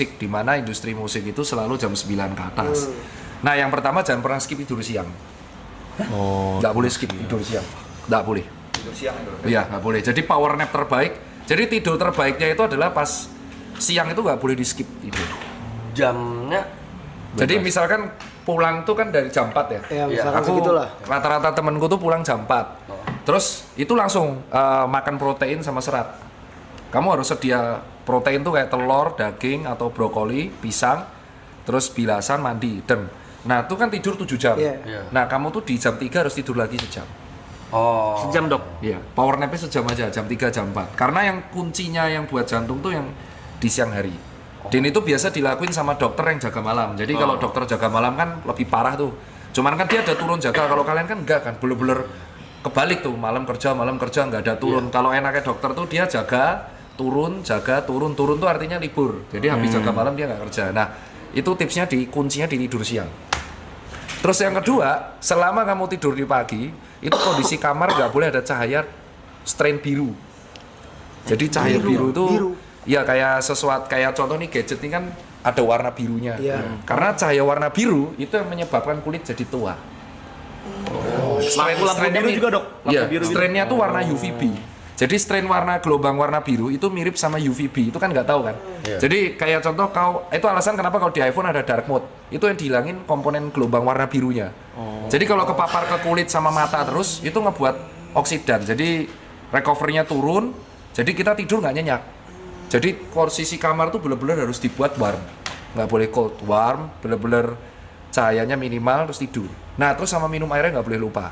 di mana industri musik itu selalu jam 9 ke atas. Nah, yang pertama jangan pernah skip tidur siang. Nggak boleh skip tidur siang. Nggak boleh. Tidur siang itu. Iya, nggak boleh. Jadi power nap terbaik. Jadi tidur terbaiknya itu adalah pas siang itu nggak boleh di skip tidur. Jamnya Jadi misalkan pulang tuh kan dari jam 4 ya. Ya, misalkan Aku segitulah. rata-rata temenku tuh pulang jam 4. Terus itu langsung makan protein sama serat. Kamu harus sedia protein tuh kayak telur, daging atau brokoli, pisang, terus bilasan, mandi, dan nah itu kan tidur 7 jam. Iya. Nah, kamu tuh di jam 3 harus tidur lagi sejam. sejam dok. Iya, power nap-nya sejam aja, jam 3, jam 4. Karena yang kuncinya yang buat jantung tuh yang di siang hari. Dan itu biasa dilakuin sama dokter yang jaga malam. Jadi kalau dokter jaga malam kan lebih parah tuh. Cuman kan dia ada turun jaga, kalau kalian kan enggak kan, bener-bener kebalik tuh, malam kerja nggak ada turun. Kalau enaknya dokter tuh dia jaga, turun tuh artinya libur. Jadi habis jaga malam dia nggak kerja. Nah, itu tipsnya kuncinya di tidur siang. Terus yang kedua, selama kamu tidur di pagi, itu kondisi kamar nggak boleh ada cahaya strain biru. Jadi cahaya biru itu ya kayak sesuatu, kayak contoh nih gadget ini kan ada warna birunya. Karena cahaya warna biru itu yang menyebabkan kulit jadi tua. Lampu biru juga dok. Iya, strainnya tuh warna UVB. Jadi strain gelombang warna biru itu mirip sama UVB, itu kan nggak tahu kan. Jadi kayak contoh itu alasan kenapa kalau di iPhone ada dark mode, itu yang dihilangin komponen gelombang warna birunya. Jadi kalau kepapar ke kulit sama mata terus, itu ngebuat oksidan. Jadi recovery-nya turun, jadi kita tidur nggak nyenyak. Jadi posisi kamar tuh bener-bener harus dibuat warm, nggak boleh cold, warm, bener-bener cahayanya minimal terus tidur. Nah terus sama minum airnya nggak boleh lupa.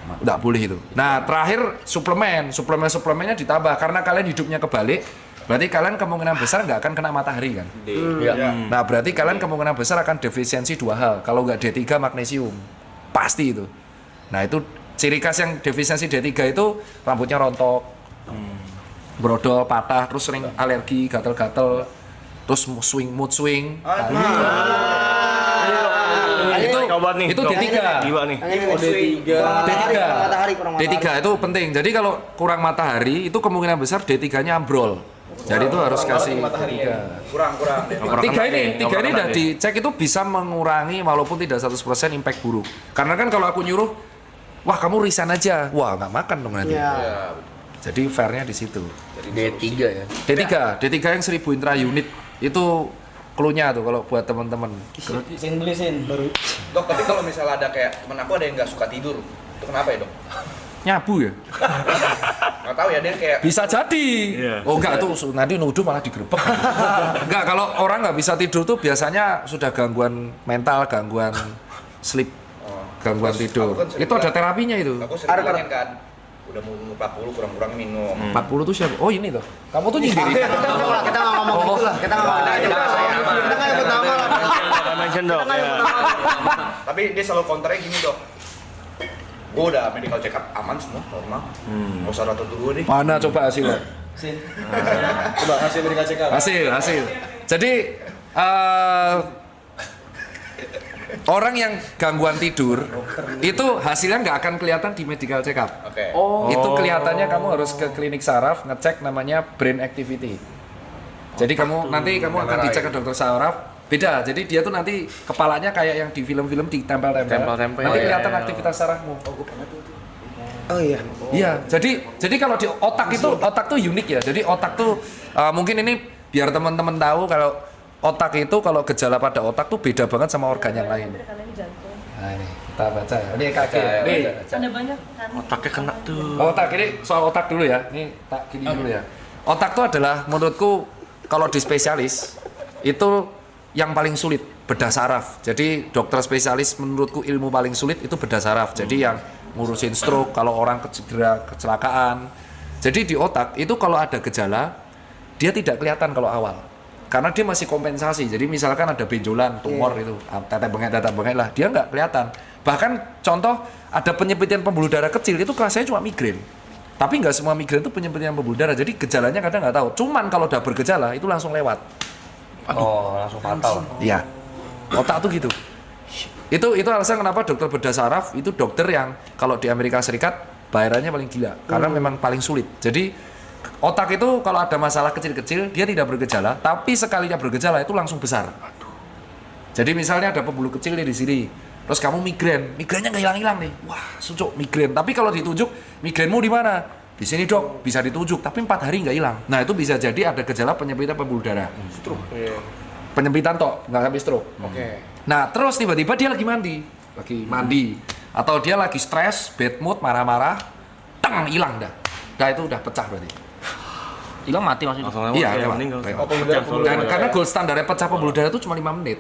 Nggak boleh itu. Nah terakhir suplemennya ditambah karena kalian hidupnya kebalik, berarti kalian kemungkinan besar nggak akan kena matahari kan. Nah berarti kalian kemungkinan besar akan defisiensi 2 hal. Kalau nggak D3 magnesium, pasti itu. Nah itu ciri khas yang defisiensi D3 itu rambutnya rontok, brodol, patah, terus sering alergi, gatel-gatel, terus mood swing. Itu D3. D3 itu penting. Jadi kalau kurang matahari itu kemungkinan besar D3-nya ambrol. Jadi itu harus kasih D3. Kurang. Tiga ini udah dicek itu bisa mengurangi walaupun tidak 100% impact buruk. Karena kan kalau aku nyuruh, wah kamu resign aja, wah nggak makan dong nanti. Jadi fairnya di situ. D3 ya. D3 yang 1000 intra unit itu clue-nya tuh kalau buat teman-teman. Baru. Dok, tapi kalau misalnya ada kayak temen aku ada yang nggak suka tidur, itu kenapa ya dok? Nyabu ya? Nggak tahu ya, dia kayak Bisa jadi. Oh enggak tuh nanti nuduh malah digerebek. Enggak, kalau orang nggak bisa tidur tuh biasanya sudah gangguan mental, gangguan sleep, gangguan Terus, tidur. aku kan sering Itu ada bilang- terapinya itu. aku sering bilangin kan, udah mau 40 kurang-kurang minum. 40 tuh siapa? Oh ini tuh. Kamu tuh nyindirin. Kita nggak ngomong gitu lah. Kita nggak ngomong gitu. Kita nggak nyebut nama lah. Mention dok. Tapi dia selalu counternya gini dok, gue udah medical check up aman semua, normal, nggak usah rata dulu deh. Mana coba hasilnya? Coba hasil medical check up. Hasil. Jadi orang yang gangguan tidur itu hasilnya nggak akan kelihatan di medical check up. Oke. Itu kelihatannya kamu harus ke klinik saraf ngecek namanya brain activity. Jadi nanti kamu akan dicek ke dokter saraf. Beda, jadi dia tuh nanti kepalanya kayak yang di film-film ditempel-tempel. Nanti kelihatan aktivitas sarafmu. Oh iya. Iya, jadi kalau di otak tuh unik ya. Jadi otak tuh mungkin ini biar teman-teman tahu kalau otak itu kalau gejala pada otak tuh beda banget sama organ yang lain. Nah, ini kita baca ya. Ini kaki. Nih, Ada banyak kan? Otaknya kena tuh. otak ini soal otak dulu ya. Ini tak gini dulu ya. Otak tuh adalah menurutku kalau di spesialis itu yang paling sulit bedah saraf. Jadi dokter spesialis menurutku ilmu paling sulit itu bedah saraf. Jadi yang ngurusin stroke kalau orang kecelakaan. Jadi di otak itu kalau ada gejala dia tidak kelihatan kalau awal. Karena dia masih kompensasi. Jadi misalkan ada benjolan, tumor itu, tetek bengek lah, dia nggak kelihatan. Bahkan contoh ada penyempitan pembuluh darah kecil itu rasanya cuma migrain. Tapi nggak semua migrain itu penyempitan pembuluh darah. Jadi gejalanya kadang nggak tahu. Cuman kalau udah bergejala itu langsung lewat. Langsung fatal. Iya. Otak tuh gitu. Itu alasan kenapa dokter bedah saraf itu dokter yang kalau di Amerika Serikat bayarannya paling gila karena memang paling sulit. Jadi Otak itu kalau ada masalah kecil-kecil dia tidak bergejala, tapi sekalinya bergejala itu langsung besar. Jadi misalnya ada pembuluh kecil nih di sini, terus kamu migrainnya nggak hilang-hilang nih, wah sucuk migrain. Tapi kalau ditunjuk migrainmu di mana? Di sini dok, bisa ditunjuk, tapi 4 hari nggak hilang. Nah itu bisa jadi ada gejala penyempitan pembuluh darah. Stroke. Penyempitan tok, nggak sampai stroke. Oke. Nah terus tiba-tiba dia lagi mandi, atau dia lagi stres, bad mood, marah-marah, teng hilang dah. Dah itu udah pecah berarti. Hilang mati maksudnya. Iya, kayak lewat. meninggal. Dan karena gold standarnya pecah pembuluh darah itu cuma 5 menit.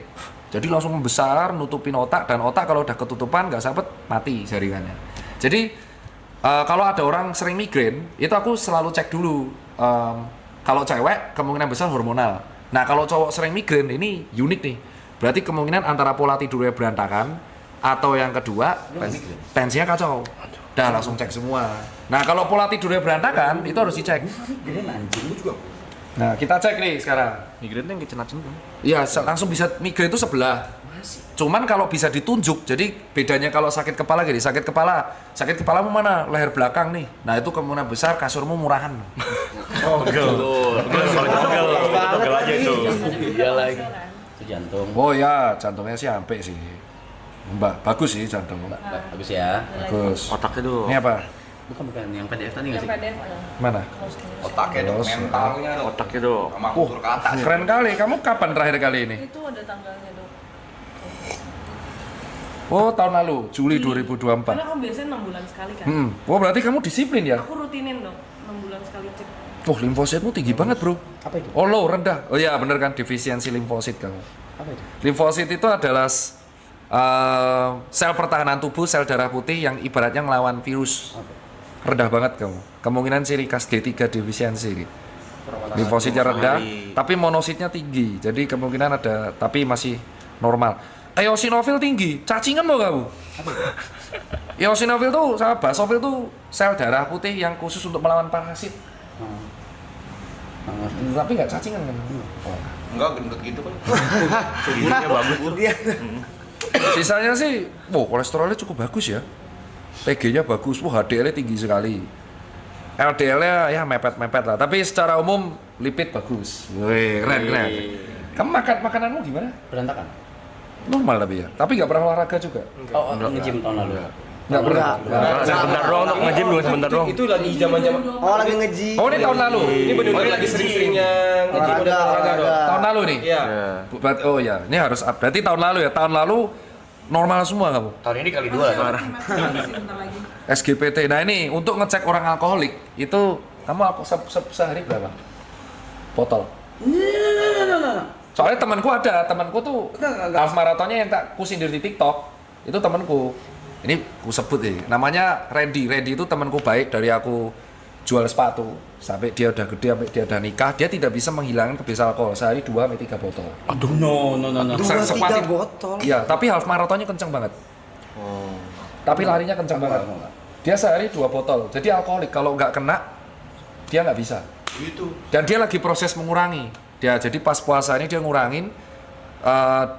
Jadi langsung membesar, nutupin otak, dan otak kalau udah ketutupan nggak sabet mati jaringannya. Jadi kalau ada orang sering migrain, itu aku selalu cek dulu. Kalau cewek kemungkinan besar hormonal. Nah kalau cowok sering migrain ini unik nih. Berarti kemungkinan antara pola tidurnya berantakan atau yang kedua tensinya kacau. Dah langsung cek semua. Nah kalau pola tidurnya berantakan itu harus dicek. Nah kita cek nih sekarang. Migrain yang kecenat-cenat. Iya langsung bisa migrain itu sebelah. Cuman kalau bisa ditunjuk, jadi bedanya kalau sakit kepala gini, sakit kepalamu mana? Leher belakang nih. Nah itu kemungkinan besar kasurmu murahan. Pegel aja itu. Iya lagi. Itu jantung. Oh ya jantungnya sih sampai sih. Mbak bagus sih jantung. Bagus ya. Bagus. Otaknya tuh. Ini apa? Bukan yang PDF tadi nggak Yang sih? PDF. Mana? Otaknya dong, Terus, mentalnya dong. Otaknya tuh. Sama kultur ke atas. Keren kali. Kamu kapan terakhir kali ini? Itu ada tanggalnya dok. Oh tahun lalu, Juli Karena 2024. kamu biasanya 6 bulan sekali kan. Oh berarti kamu disiplin ya? Aku rutinin dok, 6 bulan sekali cek. Oh limfositmu tinggi banget bro. Apa itu? Oh low rendah. Oh iya bener kan defisiensi limfosit kamu. Apa itu? Limfosit itu adalah sel pertahanan tubuh, sel darah putih yang ibaratnya ngelawan virus. Rendah banget kamu. Kemungkinan ciri khas D3 defisiensi. Limfositnya rendah, tapi monositnya tinggi. Jadi kemungkinan ada, tapi masih normal. Eosinofil tinggi, cacingan lo kamu. Eosinofil tuh sama basofil tuh sel darah putih yang khusus untuk melawan parasit. Tapi nggak cacingan kan? Enggak gendut gitu kan. Giginya bagus tuh. Sisanya sih, kolesterolnya cukup bagus ya. TG-nya bagus, HDL-nya tinggi sekali. LDL-nya ya mepet-mepet lah, tapi secara umum lipid bagus. Wih, keren. Kamu makananmu gimana? Berantakan. Normal tapi nggak pernah olahraga juga. Oh, nge-gym tahun lalu. Nggak pernah. Sebentar doang untuk nge-gym juga sebentar doang. Itu lagi zaman-zaman. Oh, lagi nge-gym. Oh ini tahun lalu. Ini benar-benar lagi sering-seringnya nge-gym olahraga dong. Tahun lalu nih. Iya. Oh ya, ini harus berarti tahun lalu ya. Tahun lalu normal semua kamu. Tahun ini kali 2 lah. Sebentar lagi. SGPT. Nah ini untuk ngecek orang alkoholik itu kamu sehari berapa botol? Soalnya temanku tuh half marathonnya yang tak kusindir di TikTok itu temanku. Ini ku sebut ya, namanya Randy. Randy itu temanku baik dari aku jual sepatu sampai dia udah gede, sampai dia udah nikah, dia tidak bisa menghilangkan kebiasaan alkohol sehari 2-3 botol. Aduh, no. 2-3 botol. Iya, tapi half marathonnya kenceng banget. Tapi larinya kenceng banget. Dia sehari 2 botol. Jadi alkoholik kalau nggak kena dia nggak bisa. Gitu. Dan dia lagi proses mengurangi. Dia jadi pas puasa ini dia ngurangin.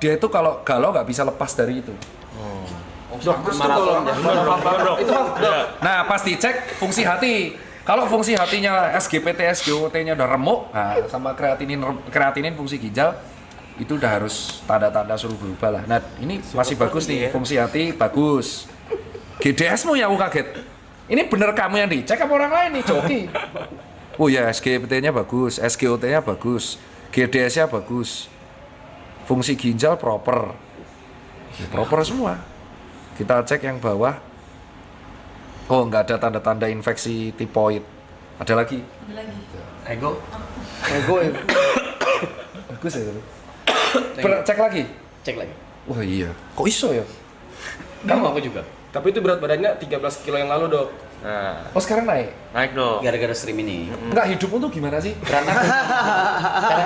Dia itu kalau galau nggak bisa lepas dari itu. Nah, pas dicek fungsi hati. Kalau fungsi hatinya SGPT, SGOT-nya udah remuk, nah sama kreatinin fungsi ginjal itu udah harus tanda-tanda suruh berubah lah. Nah, ini masih bagus nih, fungsi hati bagus. GDS-mu ya aku kaget. Ini bener kamu yang dicek apa orang lain nih, Joki? Oh ya, SGPT-nya bagus, SGOT-nya bagus, GDS-nya bagus. Fungsi ginjal proper. Ya, proper semua. Kita cek yang bawah. Oh, nggak ada tanda-tanda infeksi tipoid. Ada lagi? Ada lagi. Ego. Ya. Bagus ya itu. Cek lagi? Cek lagi. Wah iya. Kok iso ya? Kamu aku juga. Tapi itu berat badannya 13 kilo yang lalu, Dok. Nah, Oh sekarang naik? naik dong. Gara-gara stream ini. Enggak, hidupmu tuh gimana sih? Berantakan.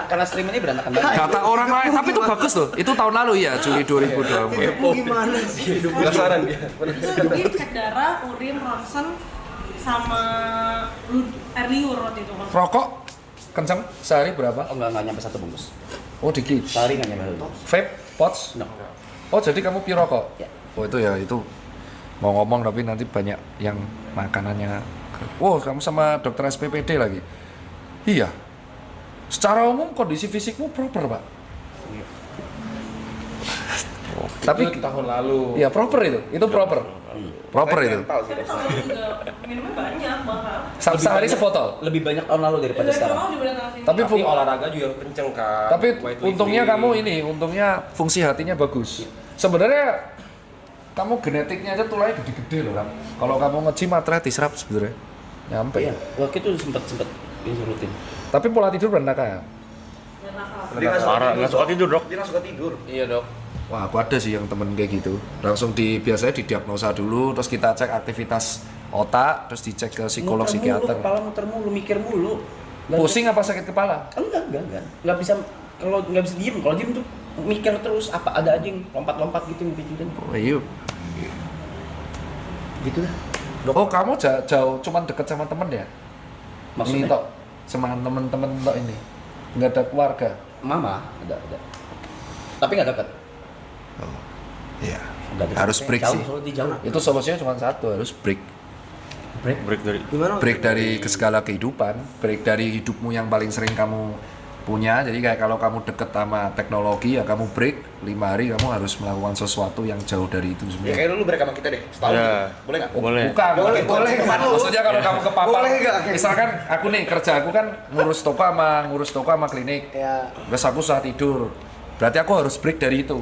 karena stream ini berantakan banget. Kata orang lain, tapi itu bagus loh. Itu tahun lalu ya, Juli 2024. Gimana sih? Penasaran dia. Dia cek darah, urin, ronsen, sama air liur waktu itu. Rokok kenceng sehari berapa? Oh, enggak nyampe 1 bungkus. Oh dikit. Sehari nggak nyampe 1 bungkus. Vape, pots? No. Oh jadi kamu pirokok? Ya. Oh itu ya itu. Mau ngomong tapi nanti banyak yang makanannya. Oh kamu sama dokter SPPD lagi. Iya. Secara umum kondisi fisikmu proper, Pak. Tapi Itu tahun lalu. iya proper itu. Itu proper. Proper itu. Mental sih, Tapi Dok. tahun lalu juga minumnya banyak bahkan. Sehari sepotol. Lebih banyak tahun lalu daripada Dari sekarang. tahun dibanding tahun sini. Tapi Tapi olahraga juga kenceng kan. Tapi Weightlifting. untungnya kamu ini, untungnya fungsi hatinya bagus. Sebenarnya kamu genetiknya aja tulangnya gede-gede loh, Ram. Kalau kamu nge-gym atletis Rap sebenarnya. Nyampe. Iya, waktu itu sempet ini rutin. Tapi pola tidur berantakan. Nggak nakal. Dia nggak suka Parah, nggak suka tidur, Dok. Dia nggak suka tidur. Iya, Dok. Wah, aku ada sih yang temen kayak gitu. Langsung biasanya didiagnosa dulu, terus kita cek aktivitas otak, terus dicek ke psikolog, Muter mulu, psikiater. kepala muter mulu, mikir mulu. Nggak Pusing apa sakit kepala? Enggak. Nggak bisa, kalau nggak bisa diem. Kalau diem tuh mikir terus, apa ada aja yang lompat-lompat gitu yang pikirin. Oh iya. Gitu dah. Oh, kamu jauh cuman deket sama temen ya? Ini Maksudnya? tok, sama temen-temen tok ini. Nggak ada keluarga. Mama, ada. Tapi nggak dekat. Iya. Nggak dekat. Harus break jauh, sih. soalnya dia jauh. Itu solusinya cuma satu, harus break. Break dari Break dari segala kehidupan, break dari hidupmu yang paling sering kamu punya. Jadi kayak kalau kamu deket sama teknologi ya kamu break 5 hari, kamu harus melakukan sesuatu yang jauh dari itu Ya semua. kayak dulu break sama kita deh, setahun. Ya. Boleh nggak? Boleh. Bukan, Boleh, boleh. boleh. Maksudnya kalau kamu ke papa, Boleh nggak? misalkan aku nih kerja, aku kan ngurus toko sama klinik. Ya. Terus aku susah tidur. Berarti aku harus break dari itu.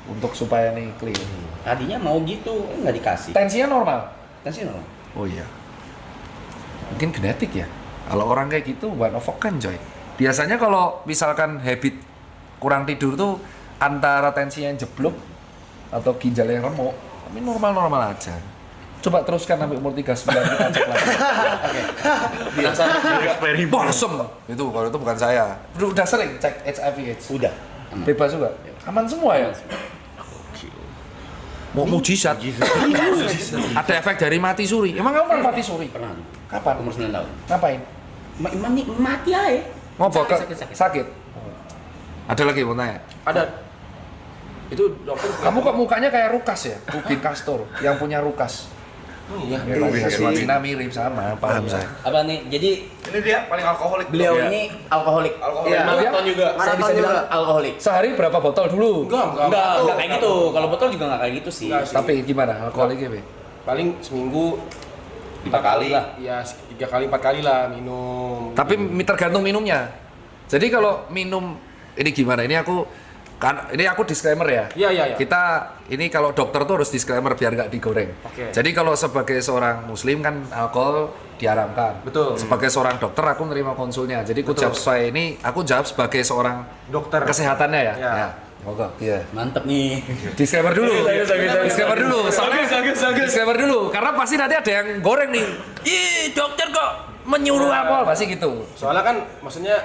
Untuk supaya nih clear. Tadinya mau gitu, nggak dikasih. Tensinya normal. Tensi normal. Oh iya. Mungkin genetik ya. Kalau orang kayak gitu one of a kind, coy. Biasanya kalau misalkan habit kurang tidur tuh antara tensi yang jeblok atau ginjal yang remuk, tapi normal-normal aja. Coba teruskan sampai umur 39 kita cek lagi. Biasa eksperimen. bosom. Itu kalau itu bukan saya. Udah sering cek HIV/AIDS. Udah. Bebas juga. Aman semua ya. Mau mujizat. Ada efek dari mati suri. Emang kamu pernah mati suri? Pernah. Kapan? Umur 9 tahun. Ngapain? Mati aja. Ngobrol ke Sakit. sakit. Ada lagi mau tanya. Ada. Itu dokter. Kamu kok mukanya kayak Rukas ya? Rubin Castor yang punya Rukas. Iya. Cina mirip sama, paham saya. Apa nih? Jadi Ini dia paling alkoholik. beliau Dok. ini alkoholik. Alkoholik. Iya. Maraton juga. Saya bisa Maraton bilang juga. alkoholik. Sehari berapa botol dulu? Enggak kayak gitu. Kalau botol juga enggak kayak gitu sih. Enggak sih. Tapi gimana alkoholiknya, Be? Paling seminggu 5 kali lah. ya 3 kali 4 kali lah minum. Tapi tergantung minumnya. Jadi kalau minum ini gimana? Ini aku disclaimer ya. Iya. Kita ini kalau dokter tuh harus disclaimer biar nggak digoreng. Oke. Jadi kalau sebagai seorang muslim kan alkohol diharamkan. Betul. Sebagai seorang dokter aku menerima konsulnya. Jadi aku jawab sesuai ini, aku jawab sebagai seorang Dokter. kesehatannya ya. Ya. Ya. Moga. Iya. Mantep nih. Disclaimer dulu. Disclaimer dulu. Soalnya disclaimer dulu karena pasti nanti ada yang goreng nih. Ih, dokter kok menyuruh alkohol pasti gitu. Soalnya kan maksudnya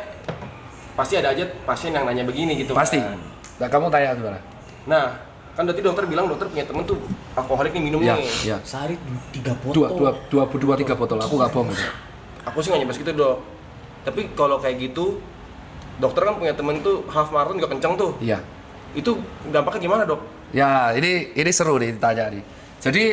pasti ada aja pasien yang nanya begini gitu. Pasti. kan. Nah, kamu tanya gimana? Nah, kan berarti dokter bilang dokter punya temen tuh alkoholik nih minum Iya, nih. iya. Sehari 3 botol. Dua, 3 botol. Aku nggak bohong itu. Aku sih nggak nyampe segitu dok. Tapi kalau kayak gitu, dokter kan punya temen tuh half marathon juga kenceng tuh. Iya. Itu dampaknya gimana dok? Ya, ini seru nih ditanya nih. Jadi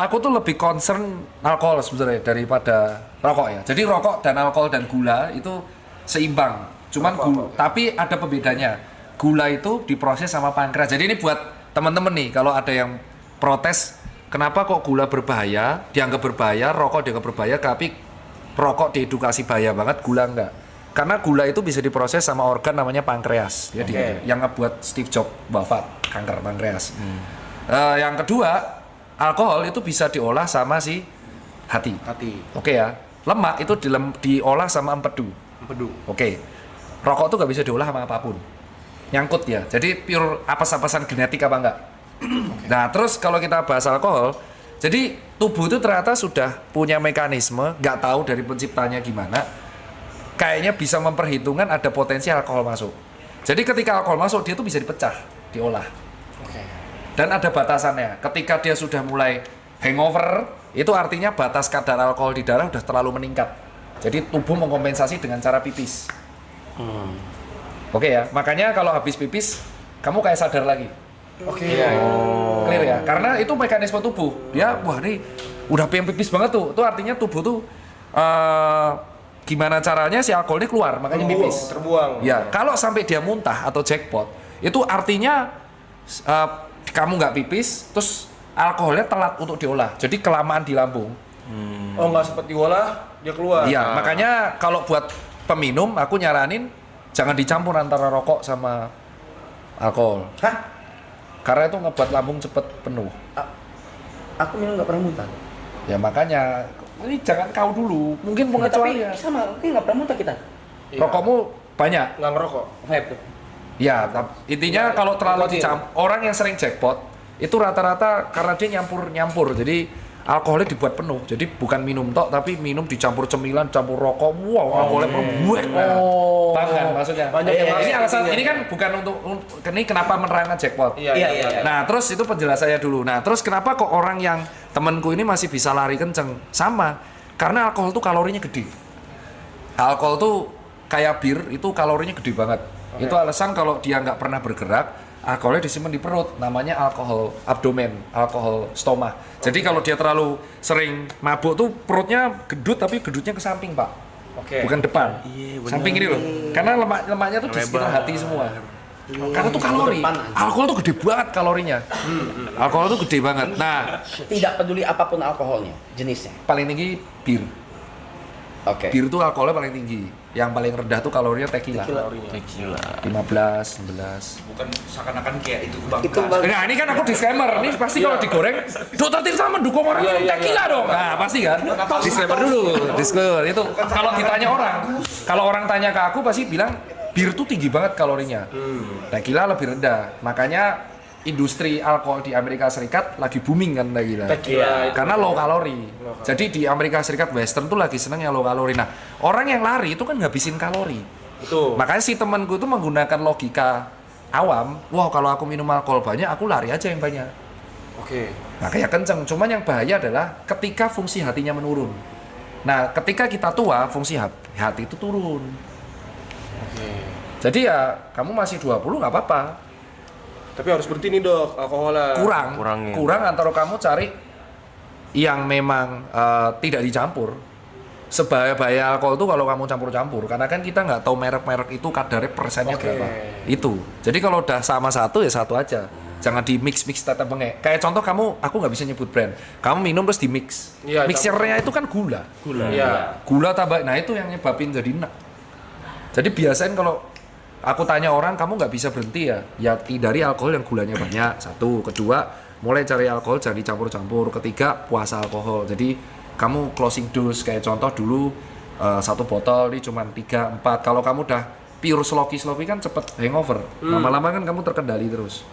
aku tuh lebih concern alkohol sebenarnya daripada rokok ya. Jadi rokok dan alkohol dan gula itu seimbang. Cuman tapi ada pembedanya. Gula itu diproses sama pankreas. Jadi ini buat teman-teman nih kalau ada yang protes kenapa kok gula berbahaya, dianggap berbahaya, rokok dianggap berbahaya, tapi rokok diedukasi bahaya banget, gula enggak. Karena gula itu bisa diproses sama organ namanya pankreas. Jadi yang ngebuat Steve Jobs wafat kanker pankreas. Yang kedua, alkohol itu bisa diolah sama si hati. Oke ya. Lemak itu diolah sama empedu. Oke. Rokok tuh nggak bisa diolah sama apapun. Nyangkut ya. Jadi pure apes-apesan genetik apa enggak? Nah, terus kalau kita bahas alkohol, jadi tubuh itu ternyata sudah punya mekanisme, nggak tahu dari penciptanya gimana. Kayaknya bisa memperhitungkan ada potensi alkohol masuk. Jadi ketika alkohol masuk, dia tuh bisa dipecah, diolah. Dan ada batasannya. Ketika dia sudah mulai hangover, itu artinya batas kadar alkohol di darah sudah terlalu meningkat. Jadi tubuh mengkompensasi dengan cara pipis. Oke ya, makanya kalau habis pipis, kamu kayak sadar lagi. Clear ya, karena itu mekanisme tubuh. Dia, wah ini udah pengen pipis banget tuh. Itu artinya tubuh tuh gimana caranya si alkohol ini keluar, makanya pipis. Terbuang. Ya, kalau sampai dia muntah atau jackpot, itu artinya kamu nggak pipis, terus alkoholnya telat untuk diolah, jadi kelamaan di lambung. Oh, nggak sempat diolah, dia keluar. Iya, makanya kalau buat peminum, aku nyaranin jangan dicampur antara rokok sama alkohol. Hah? Karena itu ngebuat lambung cepet penuh. Aku minum nggak pernah muntah. Ya makanya, ini jangan kau dulu, mungkin Tapi pengecualian. sama, oke nggak pernah muntah kita. Iya. Rokokmu banyak. Nggak ngerokok. Vape tuh. Ya, intinya kalau terlalu Nikotin. dicampur, orang yang sering jackpot itu rata-rata karena dia nyampur. Jadi alkoholnya dibuat penuh. Jadi bukan minum tok, tapi minum dicampur cemilan, campur rokok. Wow, alkoholnya buek. Oh. Paham kan maksudnya? Banyak yang Ini masuk alasan, intinya. ini kan bukan untuk ini kenapa menerangkan jackpot. Iya. Nah, terus itu penjelasannya dulu. Nah, terus kenapa kok orang yang temanku ini masih bisa lari kenceng? Sama, karena alkohol tuh kalorinya gede. Alkohol tuh kayak bir, itu kalorinya gede banget. Itu alasan kalau dia nggak pernah bergerak, alkoholnya disimpan di perut, namanya alkohol abdomen, alkohol stoma. Jadi kalau dia terlalu sering mabuk tuh perutnya gendut, tapi gendutnya ke samping, Pak. Oke. Bukan depan. Samping ini loh. Karena lemaknya tuh di sekitar hati semua. Karena tuh kalori. Alkohol tuh gede banget kalorinya. Alkohol tuh gede banget. Nah, Tidak peduli apapun alkoholnya, jenisnya. paling tinggi bir. Oke. Bir tuh alkoholnya paling tinggi. Yang paling rendah tuh kalorinya tequila. Tequila. 15, 11. Bukan seakan-akan kayak itu bang. Itu bang. Nah, ini kan aku disclaimer. Ini pasti kalau digoreng, Dokter Tirta mendukung orang minum tequila dong. Nah, pasti kan. Disclaimer dulu. Disclaimer itu kalau ditanya orang, kalau orang tanya ke aku pasti bilang bir tuh tinggi banget kalorinya. Tequila lebih rendah. Makanya industri alkohol di Amerika Serikat lagi booming kan tequila. Tequila. Karena low kalori. Jadi di Amerika Serikat Western tuh lagi seneng yang low kalori. Nah, orang yang lari itu kan ngabisin kalori. Betul. Makanya si temanku itu menggunakan logika awam, wah kalau aku minum alkohol banyak, aku lari aja yang banyak. Oke. Makanya kenceng. Cuman yang bahaya adalah ketika fungsi hatinya menurun. Nah, ketika kita tua, fungsi hati itu turun. Oke. Jadi ya, kamu masih 20 nggak apa-apa. Tapi harus berhenti nih dok, alkoholnya. Kurangin. Kurang antara kamu cari yang memang tidak dicampur. Sebahaya-bahaya alkohol itu kalau kamu campur-campur, karena kan kita nggak tahu merek-merek itu kadarnya persennya Oke. berapa. Itu. Jadi kalau udah sama satu ya satu aja. Jangan di mix tetap bengek. Kayak contoh aku nggak bisa nyebut brand. Kamu minum terus di mix. Iya, Mixernya itu kan gula. Iya. Gula tambah. Nah itu yang nyebabin jadi enak. Jadi biasain kalau aku tanya orang, kamu nggak bisa berhenti ya? Ya hindari alkohol yang gulanya banyak. Satu, kedua, mulai cari alkohol jangan dicampur-campur. Ketiga, puasa alkohol. Jadi kamu closing dose kayak contoh dulu satu botol ini cuma 3, 4. Kalau kamu udah pure sloppy kan cepet hangover. Lama-lama kan kamu terkendali terus.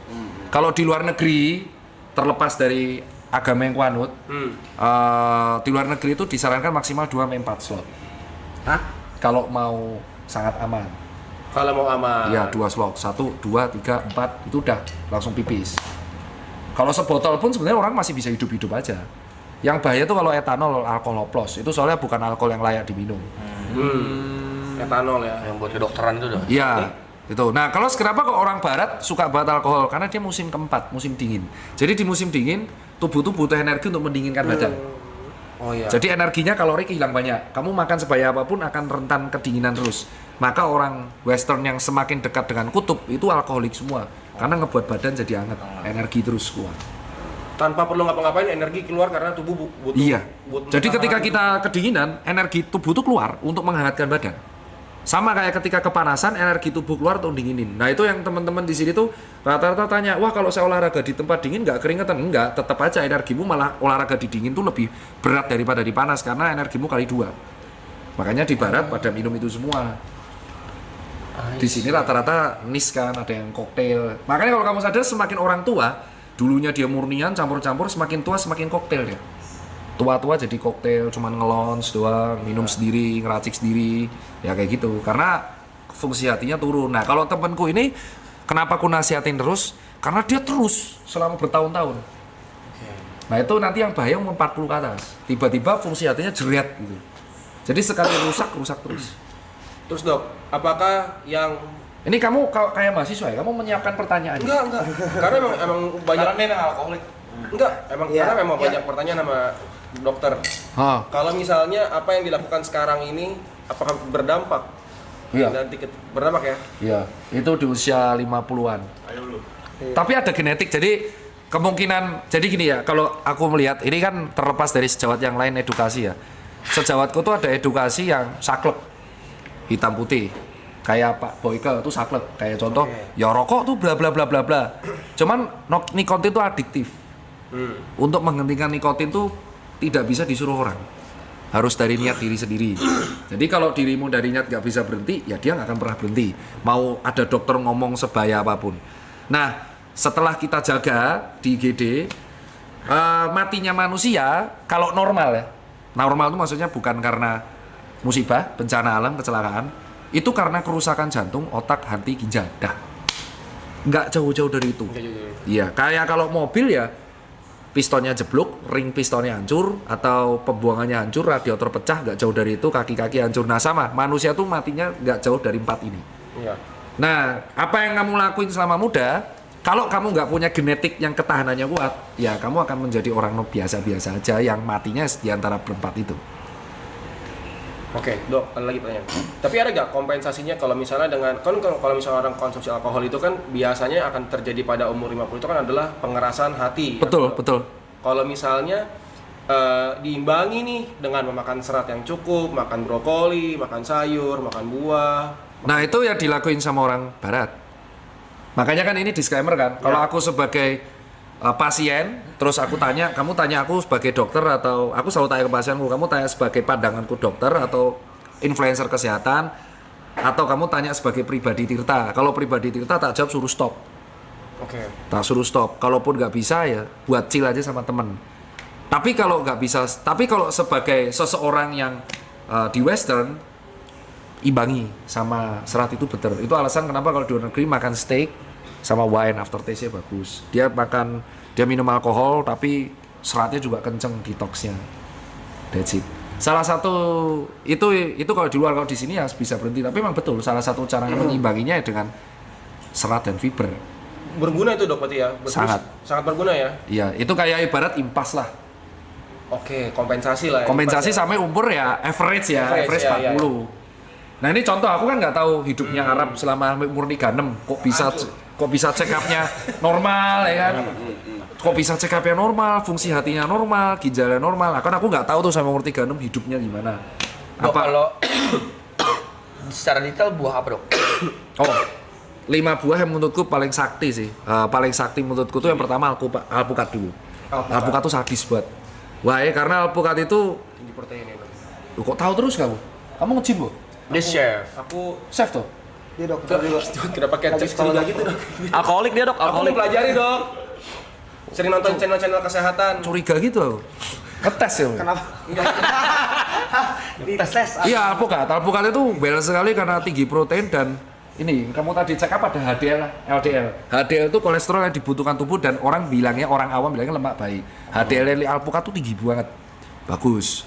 Kalau di luar negeri, terlepas dari agama yang kuanut, di luar negeri itu disarankan maksimal 2-4 slot. Hah? Kalau mau sangat aman. Kalau mau aman. Iya, 2 slot. 1, 2, 3, 4 itu udah langsung pipis. Kalau sebotol pun sebenarnya orang masih bisa hidup-hidup aja. Yang bahaya itu kalau etanol, alkohol oplos. Itu soalnya bukan alkohol yang layak diminum. Etanol ya. Yang buat kedokteran itu dah. Iya, itu. Nah, kalau kenapa kok orang barat suka banget alkohol? Karena dia musim keempat, musim dingin. Jadi di musim dingin, tubuh tuh butuh energi untuk mendinginkan badan. Oh iya. Jadi energinya kalori hilang banyak. Kamu makan sebaya apapun akan rentan kedinginan terus. Maka orang western yang semakin dekat dengan kutub itu alkoholik semua. Karena ngebuat badan jadi hangat, energi terus keluar. Tanpa perlu ngapa-ngapain energi keluar karena tubuh butuh. Iya. butuh Jadi ketika matahari. kita kedinginan, energi tubuh itu keluar untuk menghangatkan badan. Sama kayak ketika kepanasan, energi tubuh keluar untuk dinginin. Nah itu yang teman-teman di sini tuh rata-rata tanya, wah kalau saya olahraga di tempat dingin nggak keringetan? Enggak, tetap aja energimu malah olahraga di dingin tuh lebih berat daripada di panas karena energimu kali 2. Makanya di barat pada minum itu semua. Di sini rata-rata nis kan, ada yang koktail. Makanya kalau kamu sadar semakin orang tua, dulunya dia murnian campur-campur, semakin tua semakin koktail dia. Tua-tua jadi koktail, cuman ngelons doang, minum sendiri, ngeracik sendiri, ya kayak gitu. Karena fungsi hatinya turun. Nah kalau temanku ini, kenapa aku nasihatin terus? Karena dia terus selama bertahun-tahun. Nah itu nanti yang bahaya umur 40 ke atas. Tiba-tiba fungsi hatinya jeret gitu. Jadi sekali rusak terus. Terus dok, apakah yang Ini kamu kayak mahasiswa ya, kamu menyiapkan pertanyaan. enggak. Karena emang banyak Karena dia memang alkoholik. enggak, emang Iya, karena memang iya. banyak pertanyaan sama dokter. Hah. Kalau misalnya apa yang dilakukan sekarang ini apakah berdampak? Iya. Nanti berdampak ya? Iya, itu di usia 50-an. Ayo lu. Tapi ada genetik, jadi kemungkinan, jadi gini ya, kalau aku melihat, ini kan terlepas dari sejawat yang lain edukasi ya. Sejawatku tuh ada edukasi yang saklek, hitam putih. Kayak Pak Boyke itu saklek, kayak contoh, ya rokok tuh bla bla bla bla bla. Cuman nikotin tuh adiktif. Untuk menghentikan nikotin tuh tidak bisa disuruh orang. Harus dari niat diri sendiri. Jadi kalau dirimu dari niat nggak bisa berhenti, ya dia nggak akan pernah berhenti. Mau ada dokter ngomong sebaya apapun. Nah, setelah kita jaga di IGD, matinya manusia kalau normal ya. Normal itu maksudnya bukan karena musibah, bencana alam, kecelakaan. Itu karena kerusakan jantung, otak, hati, ginjal. Dah. Nggak jauh-jauh dari itu. Iya, kayak kalau mobil ya, pistonnya jeblok, ring pistonnya hancur, atau pembuangannya hancur, radiator pecah, nggak jauh dari itu, kaki-kaki hancur. Nah sama, manusia tuh matinya nggak jauh dari 4 ini. Iya. Nah, apa yang kamu lakuin selama muda, kalau kamu nggak punya genetik yang ketahanannya kuat, ya kamu akan menjadi orang biasa-biasa aja yang matinya di antara berempat itu. Oke, Dok, ada lagi pertanyaan. Tapi ada nggak kompensasinya kalau misalnya dengan, kan kalau misalnya orang konsumsi alkohol itu kan biasanya akan terjadi pada umur 50 itu kan adalah pengerasan hati. Betul, ya. betul. Kalau misalnya diimbangi nih dengan memakan serat yang cukup, makan brokoli, makan sayur, makan buah. Nah itu yang dilakuin sama orang barat. Makanya kan ini disclaimer kan, kalau aku sebagai pasien, terus aku tanya, kamu tanya aku sebagai dokter atau aku selalu tanya ke pasienku, kamu tanya sebagai pandanganku dokter atau influencer kesehatan, atau kamu tanya sebagai pribadi Tirta. Kalau pribadi Tirta tak jawab suruh stop. Oke. Tak suruh stop. Kalaupun nggak bisa ya buat chill aja sama temen. Tapi kalau nggak bisa, tapi kalau sebagai seseorang yang di Western, imbangi sama serat itu betul. Itu alasan kenapa kalau di luar negeri makan steak sama wine after taste-nya bagus. Dia minum alkohol tapi seratnya juga kenceng detoxnya. That's it. Salah satu itu kalau di luar, kalau di sini ya bisa berhenti. Tapi memang betul salah satu cara mengimbanginya dengan serat dan fiber. Berguna itu, Dok, berarti ya? Sangat berguna ya? Iya, itu kayak ibarat impas lah. Oke, kompensasi lah ya. Kompensasi Impas ya. sampai umur ya average Average, ya, 40. Nah ini contoh, aku kan nggak tahu hidupnya Arab selama umur 36, kok bisa check up-nya normal ya kan? Kok bisa check up-nya normal, fungsi hatinya normal, ginjalnya normal. Nah, kan aku nggak tahu tuh sampai umur 36 hidupnya gimana. Dok, kalau secara detail buah apa, Dok? Oh, 5 buah yang menurutku paling sakti sih. Paling sakti menurutku tuh yang pertama alpukat dulu. Alpukat tuh sadis buat. Wah ya, karena alpukat itu Tinggi protein ya, Dok. Loh, kok tahu terus kamu? Kamu nge-gym loh? Dia chef. Aku Chef tuh? Dia dokter juga. kenapa kayak curiga gitu, Dok? Alkoholik dia, Dok. Aku Alkoholik. mempelajari, Dok. Sering nonton channel-channel kesehatan. Curiga gitu aku. Ngetes ya? Kenapa? Di tes. Iya, alpukat itu balance sekali karena tinggi protein dan ini, kamu tadi cek apa ada HDL, LDL. HDL itu kolesterol yang dibutuhkan tubuh dan orang awam bilangnya lemak baik. HDL alpukat tuh tinggi banget. Bagus.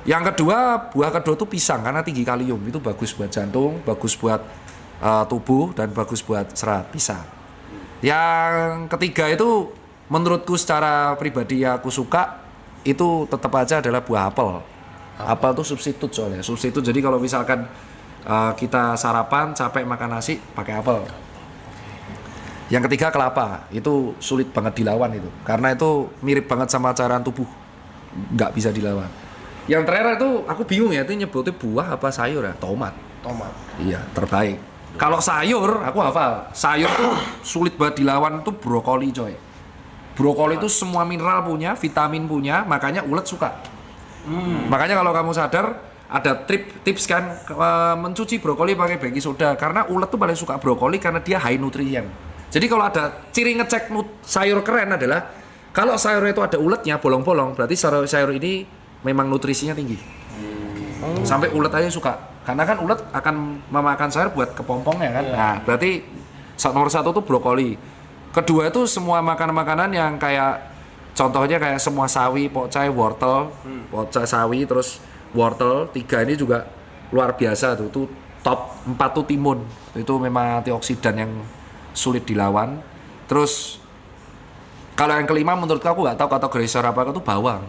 Yang kedua, buah kedua tuh pisang karena tinggi kalium. Itu bagus buat jantung, bagus buat tubuh dan bagus buat serat, pisang. Yang ketiga itu menurutku secara pribadi yang aku suka itu tetap aja adalah buah apel. Apel tuh substitut soalnya. Substitut, jadi kalau misalkan kita sarapan capek makan nasi pakai apel. Yang ketiga kelapa, itu sulit banget dilawan itu, karena itu mirip banget sama cairan tubuh, nggak bisa dilawan. Yang terakhir itu aku bingung ya, itu nyebutnya buah apa sayur ya? Tomat. Iya, terbaik. Kalau sayur, aku hafal. Sayur tuh sulit banget dilawan, tuh brokoli coy. Brokoli itu semua mineral punya, vitamin punya, makanya ulet suka. Makanya kalau kamu sadar, ada tips kan mencuci brokoli pakai baking soda, karena ulet tuh paling suka brokoli karena dia high nutrien. Jadi kalau ada ciri ngecek sayur keren adalah kalau sayur itu ada uletnya bolong-bolong, berarti sayur ini memang nutrisinya tinggi. Sampai ulet aja suka. Karena kan ulet akan memakan sayur buat kepompongnya kan. Nah, berarti nomor 1 tuh brokoli. Kedua itu semua makanan-makanan yang kayak contohnya kayak semua sawi, pokcai, wortel, pokcai sawi terus wortel. 3 ini juga luar biasa tuh. Itu top 4 tuh timun. Itu memang antioksidan yang sulit dilawan. Terus kalau yang kelima menurutku aku nggak tahu kategori sayur apa itu bawang.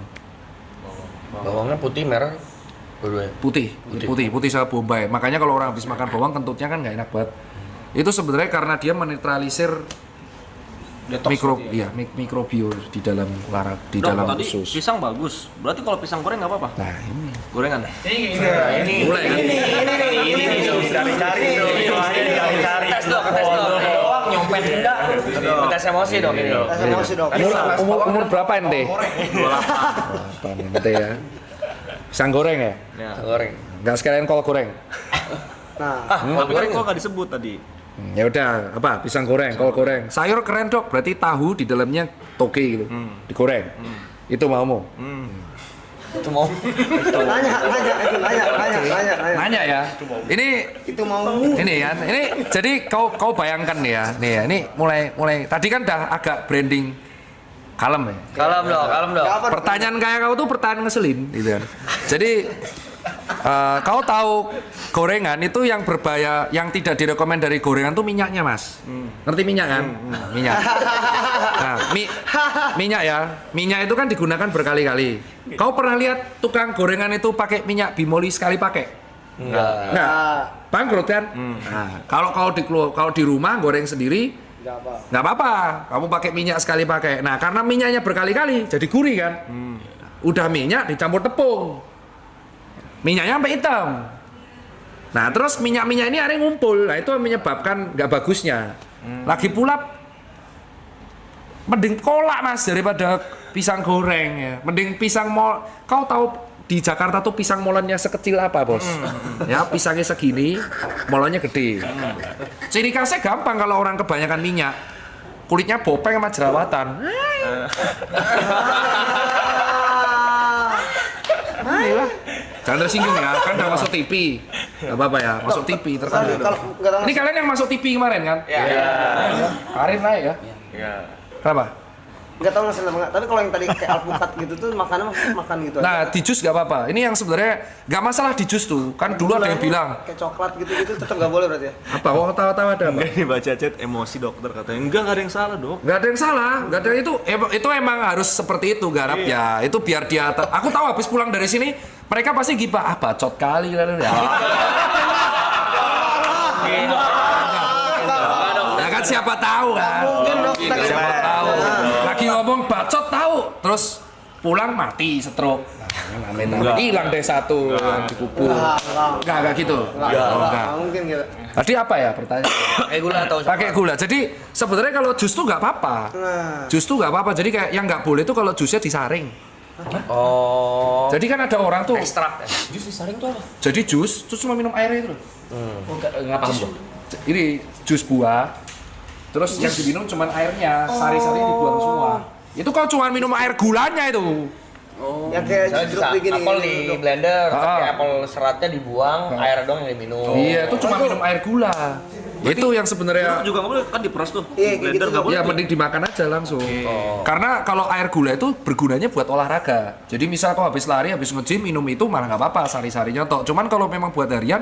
Bawangnya putih, merah. Putih sama bombay. Makanya kalau orang habis makan bawang kentutnya kan nggak enak banget. Itu sebenarnya karena dia menetralisir mikrobio di dalam di Dok, dalam tadi usus. pisang bagus. Berarti kalau pisang goreng nggak apa-apa? Nah, ini. Gorengan. Mulai kan? Tes dok. Doang nyopet enggak? Tes emosi dok ini. Emosi dok. Umur berapa ente? 28 ente ya. Pisang goreng ya? Goreng. Nggak sekalian kol goreng. Nah, Tapi kan kok nggak disebut tadi. Ya udah, apa? Pisang goreng, kol goreng. Sayur keren dok, berarti tahu di dalamnya toge gitu. Digoreng. Itu maumu. Itu mau. nanya. Nanya ya. Ini Itu mau. ini ya. Ini jadi kau bayangkan nih ya. Nih ya, ini mulai tadi kan udah agak branding kalem ya. Kalem dok. Pertanyaan kayak kau tuh pertanyaan ngeselin gitu kan. Jadi kau tahu gorengan itu yang berbahaya, yang tidak direkomend dari gorengan tuh minyaknya mas. Ngerti minyak kan? Minyak. Nah, minyak ya. Minyak itu kan digunakan berkali-kali. Kau pernah lihat tukang gorengan itu pakai minyak bimoli sekali pakai? Enggak. Bangkrut kan? Nah, kalau di rumah goreng sendiri nggak apa-apa. Kamu pakai minyak sekali pakai. Nah, karena minyaknya berkali-kali jadi gurih kan? Udah minyak dicampur tepung. Minyaknya sampai hitam. Nah, terus minyak-minyak ini akhirnya ngumpul. Nah, itu yang menyebabkan nggak bagusnya. Lagi pula mending kolak mas daripada pisang goreng ya. Mending pisang mol. Kau tahu di Jakarta tuh pisang molennya sekecil apa bos? Ya pisangnya segini, molennya gede. Ciri khasnya gampang kalau orang kebanyakan minyak, kulitnya bopeng sama jerawatan. Inilah. Jangan tersinggung ya, kan udah masuk TV. Gak apa-apa ya, masuk TV terkenal. Ini kalian yang masuk TV kemarin kan? Iya. Karir naik ya? Iya. Kenapa? Enggak tahu nasi enggak. Tapi kalau yang tadi kayak alpukat gitu tuh makannya makan gitu aja. Nah, di jus gak apa-apa. Ini yang sebenarnya gak masalah di jus tuh. Kan dulu ada yang bilang, kayak coklat gitu-gitu tetap nggak boleh berarti ya. apa? Oh, tawa-tawa ada apa? Enggak ini baca chat emosi dokter katanya. Enggak ada yang salah dok. Gak ada yang salah, gak ada itu emang harus seperti itu garap ya. Itu biar dia aku tahu habis pulang dari sini mereka pasti gibah, bacot kali lalu ya. Ya kan siapa tahu kan. Mungkin dok. Siapa tahu. Lagi ngomong bacot tahu, terus pulang mati stroke. Nah, hilang deh satu yang dikubur. Enggak gitu. Enggak. Mungkin gitu. Tadi apa ya pertanyaan? Pakai gula. Jadi sebenarnya kalau jus tuh nggak apa-apa. Jus tuh nggak apa-apa. Jadi kayak yang nggak boleh tuh kalau jusnya disaring. Oh. Jadi kan ada orang tuh. Ekstrak. Jus disaring tuh apa? Jadi jus cuma minum airnya itu loh. Nggak paham gua. Ini jus buah. Terus yang diminum cuma airnya, sari-sari dibuang semua. Itu kau cuma minum air gulanya itu. Yang kayak jeruk begini. Apel di blender, tapi Ah. apel seratnya dibuang, air doang yang diminum. Iya, itu cuma minum air gula. Itu yang sebenarnya Itu juga nggak boleh kan diperas tuh. Iya, kayak Blender gitu. nggak boleh. ya mending dimakan aja langsung. Karena kalau air gula itu bergunanya buat olahraga. Jadi misal kau habis lari, habis nge-gym minum itu malah nggak apa-apa, sari-sarinya tok. Cuman kalau memang buat harian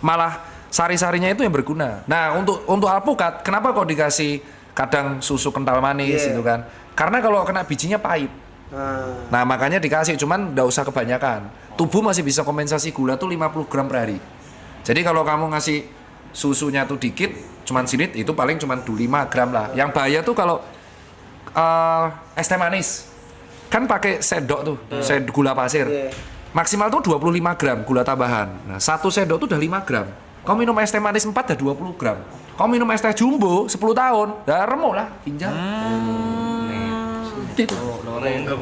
malah sari-sarinya itu yang berguna. Nah, untuk alpukat, kenapa kok dikasih kadang susu kental manis gitu kan? Karena kalau kena bijinya pahit. Nah, makanya dikasih, cuman nggak usah kebanyakan. Tubuh masih bisa kompensasi gula tuh 50 gram per hari. Jadi kalau kamu ngasih susunya tuh dikit, cuman sinit, itu paling cuman 5 gram lah. Yang bahaya tuh kalau es teh manis. Kan pakai sendok tuh, gula pasir. Maksimal tuh 25 gram gula tambahan. Nah, satu sendok tuh udah 5 gram. Kau minum es teh manis 4 udah 20 gram. Kau minum es teh jumbo 10 tahun, udah remuk lah, ginjal.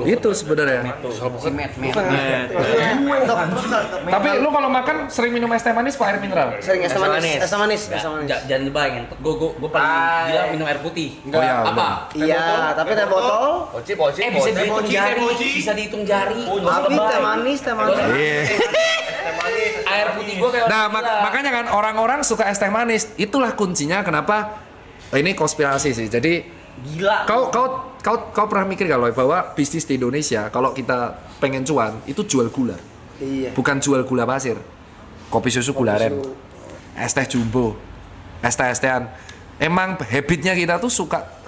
Itu sebenarnya. Tapi lu kalau makan sering minum es teh manis apa air mineral? Sering es teh manis. Es teh manis. Jangan dibayangin. Gue paling gila minum air putih. Oh ya, Apa? Iya, tapi teh botol. Poci. Bisa dihitung jari. Bisa dihitung jari. Tapi teh manis, teh manis. Air putih gue kayak Nah, orang gila. makanya kan orang-orang suka es teh manis. Itulah kuncinya kenapa ini konspirasi sih. Jadi Gila. kau pernah mikir kalau bahwa bisnis di Indonesia kalau kita pengen cuan itu jual gula. Iya. Bukan jual gula pasir. Kopi susu gula aren. Es teh jumbo. Es teh-tehan. Emang habitnya kita tuh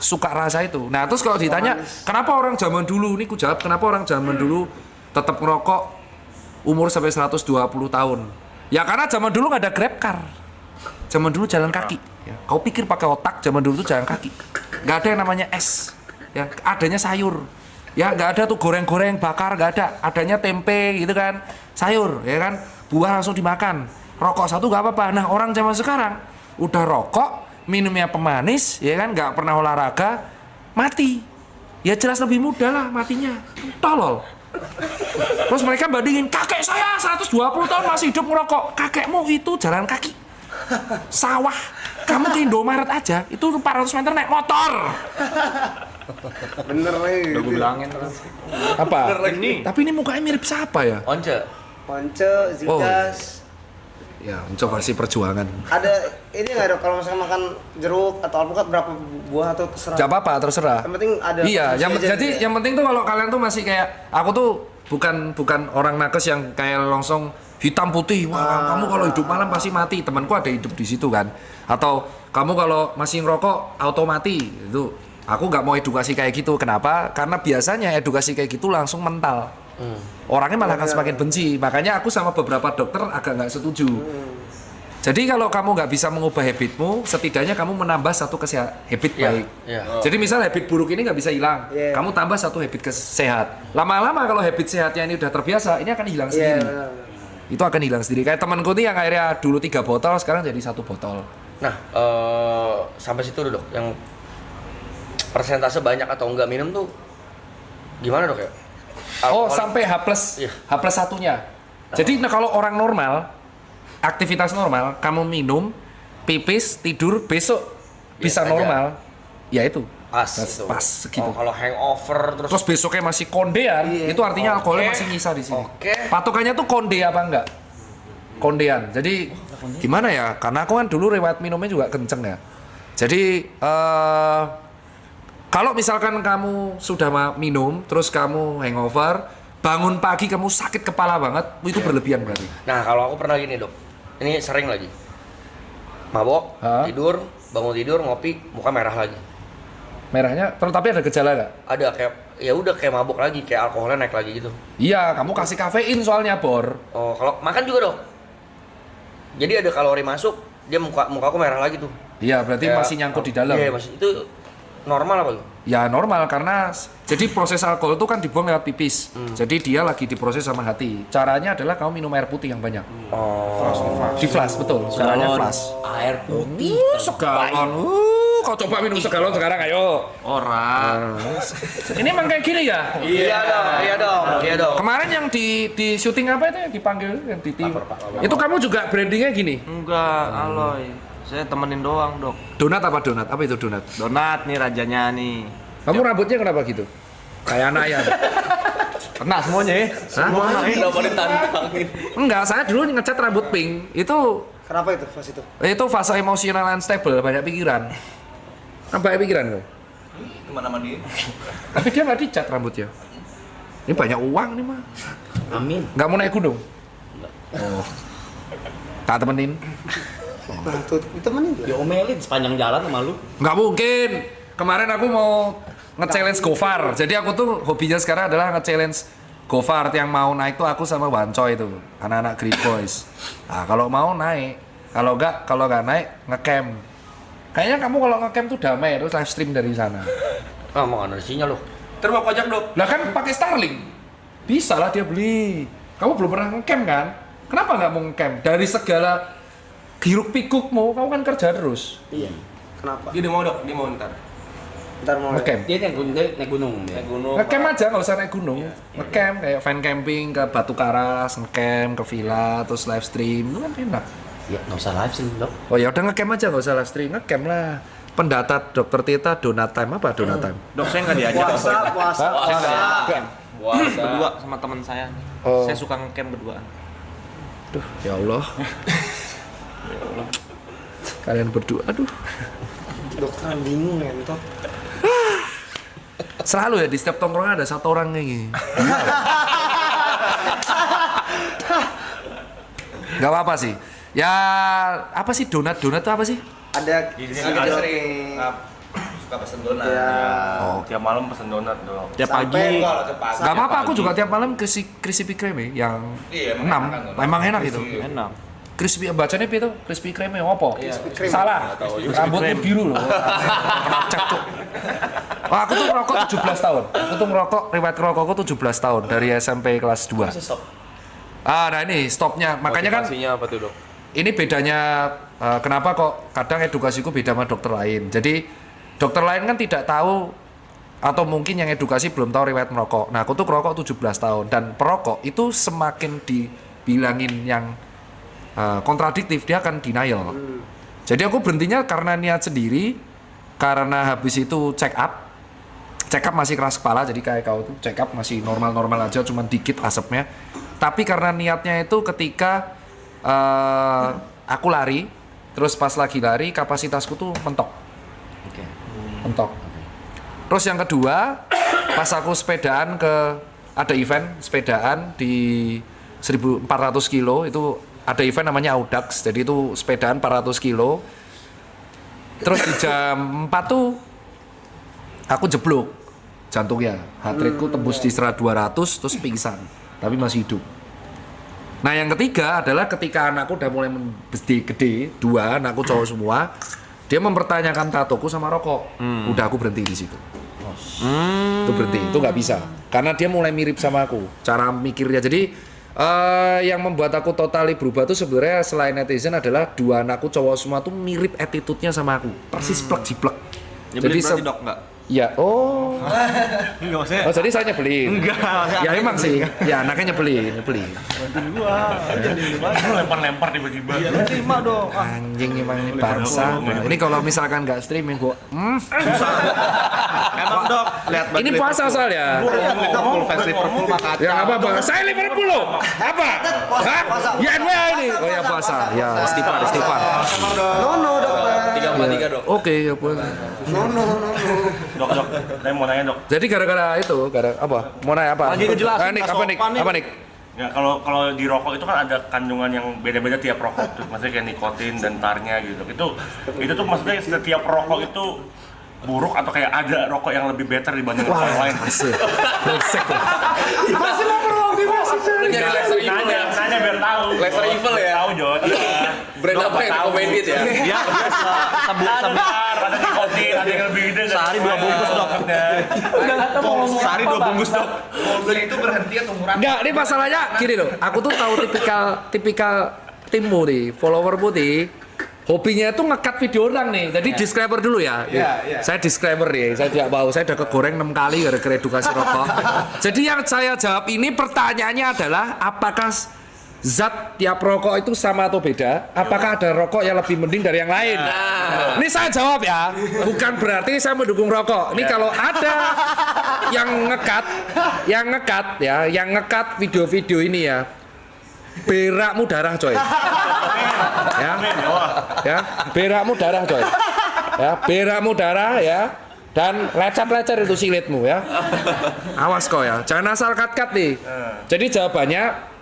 suka rasa itu. Nah, terus kalau ditanya, kenapa orang zaman dulu, ini ku jawab, kenapa orang zaman dulu tetap ngerokok umur sampai 120 tahun. Ya karena zaman dulu nggak ada Grab car. Zaman dulu jalan kaki. Ya. Kau pikir pakai otak, zaman dulu tuh jalan kaki. Nggak ada yang namanya es. Ya, adanya sayur. Ya nggak ada tuh goreng-goreng, bakar, nggak ada. Adanya tempe gitu kan, sayur, ya kan. Buah langsung dimakan. Rokok satu nggak apa-apa. Nah orang zaman sekarang udah rokok, minumnya pemanis, ya kan, nggak pernah olahraga, mati. Ya jelas lebih mudah lah matinya. Tolol. Terus mereka bandingin, kakek saya 120 tahun masih hidup ngerokok. Kakekmu itu jalan kaki. Sawah. Kamu ke Indomaret aja, itu 400 meter naik motor. Bener nih. Udah gue bilangin terus. Apa? Ini. Tapi ini mukanya mirip siapa ya? Once. Ponce, Zidas. Ya, coba sih perjuangan. Ada ini nggak dok kalau misalkan makan jeruk atau alpukat berapa buah atau terserah? Gak apa-apa, terserah. Yang penting ada. Iya, fungsi aja jadi gitu ya? yang penting tuh kalau kalian tuh masih kayak aku tuh bukan orang nakes yang kayak langsung hitam putih. Wah, kamu kalau hidup malam pasti mati. Temanku ada hidup di situ kan. Atau kamu kalau masih ngerokok auto mati. Itu aku nggak mau edukasi kayak gitu. Kenapa? Karena biasanya edukasi kayak gitu langsung mental. Orangnya malah akan semakin benci. Makanya aku sama beberapa dokter agak nggak setuju. Jadi kalau kamu nggak bisa mengubah habitmu, setidaknya kamu menambah satu habit baik. Iya. Jadi misal habit buruk ini nggak bisa hilang, Iya. kamu tambah satu habit sehat. Lama-lama kalau habit sehatnya ini udah terbiasa, ini akan hilang Iya, sendiri. benar. Itu akan hilang sendiri. Kayak temanku nih yang akhirnya dulu 3 botol, sekarang jadi 1 botol. Nah, sampai situ dulu, Dok. Yang persentase banyak atau enggak minum tuh gimana, Dok ya? Oh, Alkohol- sampai Iya. H+1-nya. Jadi kalau orang normal, aktivitas normal, kamu minum, pipis, tidur, besok bisa Biasa aja. normal. Ya itu. pas That's gitu. pas segitu. Oh, kalau hangover terus Terus besoknya masih kondean, itu artinya alkoholnya Oke. masih nyisa di sini. Oke. Patokannya tuh konde apa enggak? Kondean. Jadi gimana ya? Karena aku kan dulu riwayat minumnya juga kenceng ya. Jadi kalau misalkan kamu sudah minum, terus kamu hangover, bangun pagi kamu sakit kepala banget, itu berlebihan berarti. Nah, kalau aku pernah gini, Dok. Ini sering lagi. Mabok, Hah? tidur, bangun tidur, ngopi, muka merah lagi. Merahnya, tapi ada gejala nggak? Ada kayak ya udah kayak mabok lagi, kayak alkoholnya naik lagi gitu. Iya, kamu kasih kafein soalnya, Bor. Oh, kalau makan juga, Dok. Jadi ada kalori masuk, dia muka aku merah lagi tuh. Iya, berarti Kayak- masih nyangkut di dalam. Iya, masih itu normal apa tuh? Ya normal karena jadi proses alkohol itu kan dibuang lewat pipis. Jadi dia lagi diproses sama hati. Caranya adalah kamu minum air putih yang banyak. Oh. Di flash betul. Caranya flash. Air putih. Segalon. Kau coba minum segalon sekarang ayo. Orang. Ini emang kayak gini ya? Iya dong, iya dong, iya dong. Kemarin yang di syuting apa itu yang dipanggil yang di tim? Itu kamu juga brandingnya gini. Enggak, Aloy. Saya temenin doang, Dok. Donat apa donat? Apa itu donat? Donat nih rajanya nih. Kamu rambutnya kenapa gitu? Kayak anak ayam. Kena semuanya ya. Hah? Kenapa ditantangin? Enggak, saya dulu ngecat rambut pink. Kenapa itu pas itu? Itu fase emosional unstable, banyak pikiran. Apa banyak pikiran kau? Kemana-mana dia. Tapi dia nggak dicat rambutnya. Ini banyak uang nih mah. Amin. Nggak mau naik gunung? Oh. Tak temenin? Nah, tuh ditemenin tuh. Diomelin sepanjang jalan sama lu. Nggak mungkin. Kemarin aku mau nge-challenge Gofar. Jadi aku tuh hobinya sekarang adalah nge-challenge Gofar. Yang mau naik tuh aku sama Wancoy itu, anak-anak Great Boys. Nah, kalau mau naik, kalau nggak naik nge-camp. Kayaknya kamu kalau nge-camp tuh damai, terus live stream dari sana. Ah, mau ada sinyal loh. Terima pajak, Dok. Lah kan pakai Starlink. Bisa lah dia beli. Kamu belum pernah nge-camp kan? Kenapa nggak mau nge-camp? Dari segala hiruk pikukmu, kamu kan kerja terus. Iya. Kenapa? Dia mau, Dok. Dia mau ntar. Ntar mau. Nge-camp. Dia naik gunung. Naik gunung. Nge-camp aja, nggak usah naik gunung. Nge-camp kayak fan camping ke Batu Karas, nge-camp ke villa, terus live stream. Itu kan enak. Ya nggak usah live stream dok. Oh ya udah nge-camp aja, nggak usah live stream. Nge-camp lah. Pendata Dokter Tita Donat Time apa Donat Time? Dok, saya nggak diajak. Puasa. Berdua sama teman saya. Oh. Saya suka ngecamp berduaan. Aduh, ya Allah. Kalian berdua, aduh. Dokter bingung ya, entot. Selalu ya di setiap tongkrongan ada satu orang kayak gini. Gak apa-apa sih. Ya apa sih donat itu apa sih? Ada Sering suka pesen donat. Iya. Tiap malam pesen donat dong. Tiap Sampai pagi. Kalau tiap pagi. Gak apa-apa, aku juga tiap malam crispy kreme yang Iya, 6. emang enak kan, Memang enak itu. Enak. Crispy bacanya apa itu? Crispy kreme apa? kreme. Salah. Rambutnya biru loh. Cek tuh. Wah, aku tuh ngerokok 17 tahun. Aku tuh ngerokok, riwayat ngerokokku 17 tahun dari SMP kelas 2. Nah ini stopnya. Makanya kan Motivasinya apa tuh, Dok? ini bedanya kenapa kok kadang edukasiku beda sama dokter lain. Jadi dokter lain kan tidak tahu atau mungkin yang edukasi belum tahu riwayat merokok. Nah, aku tuh merokok 17 tahun dan perokok itu semakin dibilangin yang kontradiktif, dia akan denial. Jadi aku berhentinya karena niat sendiri, karena habis itu check up masih keras kepala, jadi kayak kau tuh check up masih normal-normal aja, cuman dikit asapnya. Tapi karena niatnya itu ketika aku lari, terus pas lagi lari kapasitasku tuh mentok. Mentok. Terus yang kedua, pas aku sepedaan ada event sepedaan di 1400 kilo, itu ada event namanya Audax, jadi itu sepedaan 400 kilo. Terus di jam 4 tuh aku jeblok jantungnya, heart rate-ku tembus di 200 terus pingsan, tapi masih hidup. Nah yang ketiga adalah ketika anakku udah mulai gede, 2 anakku cowok semua, dia mempertanyakan tatoku sama rokok. Udah aku berhenti di situ. Itu berhenti, itu nggak bisa, karena dia mulai mirip sama aku, cara mikirnya. Jadi yang membuat aku totali berubah tuh sebenarnya selain netizen adalah 2 anakku cowok semua tuh mirip attitude-nya sama aku, persis plek jiplek. Nyebelin berarti dok nggak? Ya, oh. Enggak maksudnya. Oh, jadi saya nyebelin. Enggak. Ya emang sih. Ya anaknya nyebelin. Lempar-lempar tiba-tiba. Terima dong. Anjing emang ini bangsa. Ini kalau misalkan nggak streaming gua, Emang dok, lihat ini puasa soalnya. Liverpool, fans Liverpool maka Ya apa bang? Saya Liverpool loh. Apa? Hah? Ya NWA ini. Oh ya puasa. Ya istighfar. No, dokter. 343, Dok. Oke ya puasa. No. Dok, saya mau nanya, Dok. Jadi gara-gara apa? Mau nanya apa? Lagi ngejelasin, Nik, Kak apa Nik? Sopan, Nik. Apa Nik? Ya, kalau di rokok itu kan ada kandungan yang beda-beda tiap rokok tuh, maksudnya kayak nikotin dan tarnya gitu. Itu tuh maksudnya setiap rokok itu buruk atau kayak ada rokok yang lebih better dibanding rokok yang lain? Asik. Brengsek loh. Masih mau beruang Lu nyari laser evil ya? Nanya biar tahu. Laser evil ya? Tahu, Jod. Brand apa yang recommended ya? Dia sabuk Ada nikotin, ada yang lebih gede. sehari 2 bungkus dok. Sehari 2 bungkus dok. Polsek itu berhenti atau murah? Enggak, ini masalahnya gini loh. Aku tuh tahu tipikal timmu nih, followermu nih. Hobinya itu nge-cut video orang nih. Jadi disclaimer dulu ya. Saya disclaimer nih. Saya tidak mau. Saya udah kegoreng 6 kali gara-gara edukasi rokok. Jadi yang saya jawab ini pertanyaannya adalah apakah zat tiap rokok itu sama atau beda? Apakah ada rokok yang lebih mending dari yang lain? Ini saya jawab ya. Bukan berarti saya mendukung rokok. Ini kalau ada yang nge-cut video-video ini ya. Berakmu darah coy. Berakmu darah coy. Berakmu darah ya. Dan lecet-lecet itu silitmu ya. Awas kau ya. Jangan asal cut-cut nih. Jadi jawabannya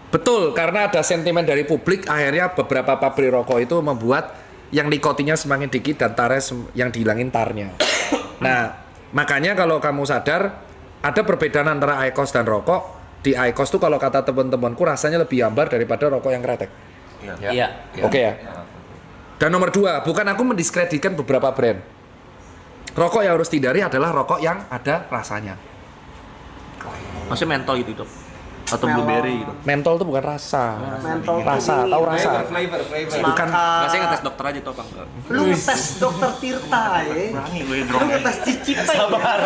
betul, karena ada sentimen dari publik, akhirnya beberapa pabrik rokok itu membuat yang nikotinnya semakin dikit dan tarnya yang dihilangin tarnya. Nah, makanya kalau kamu sadar ada perbedaan antara IQOS dan rokok. Di IQOS tuh kalau kata teman-temanku rasanya lebih hambar daripada rokok yang kretek. Iya. Oke ya. Dan nomor 2, bukan aku mendiskreditkan beberapa brand. Rokok yang harus dihindari adalah rokok yang ada rasanya. Maksudnya mentol gitu dok? Atau blueberry gitu? Mentol itu bukan rasa. Mentol Rasa, tahu rasa? Flavor. Bukan. Nggak, saya ngetes dokter aja toh bang. Lu ngetes dokter Tirta ya. Berani gue Lu drone. ngetes Cicipe. Sabar.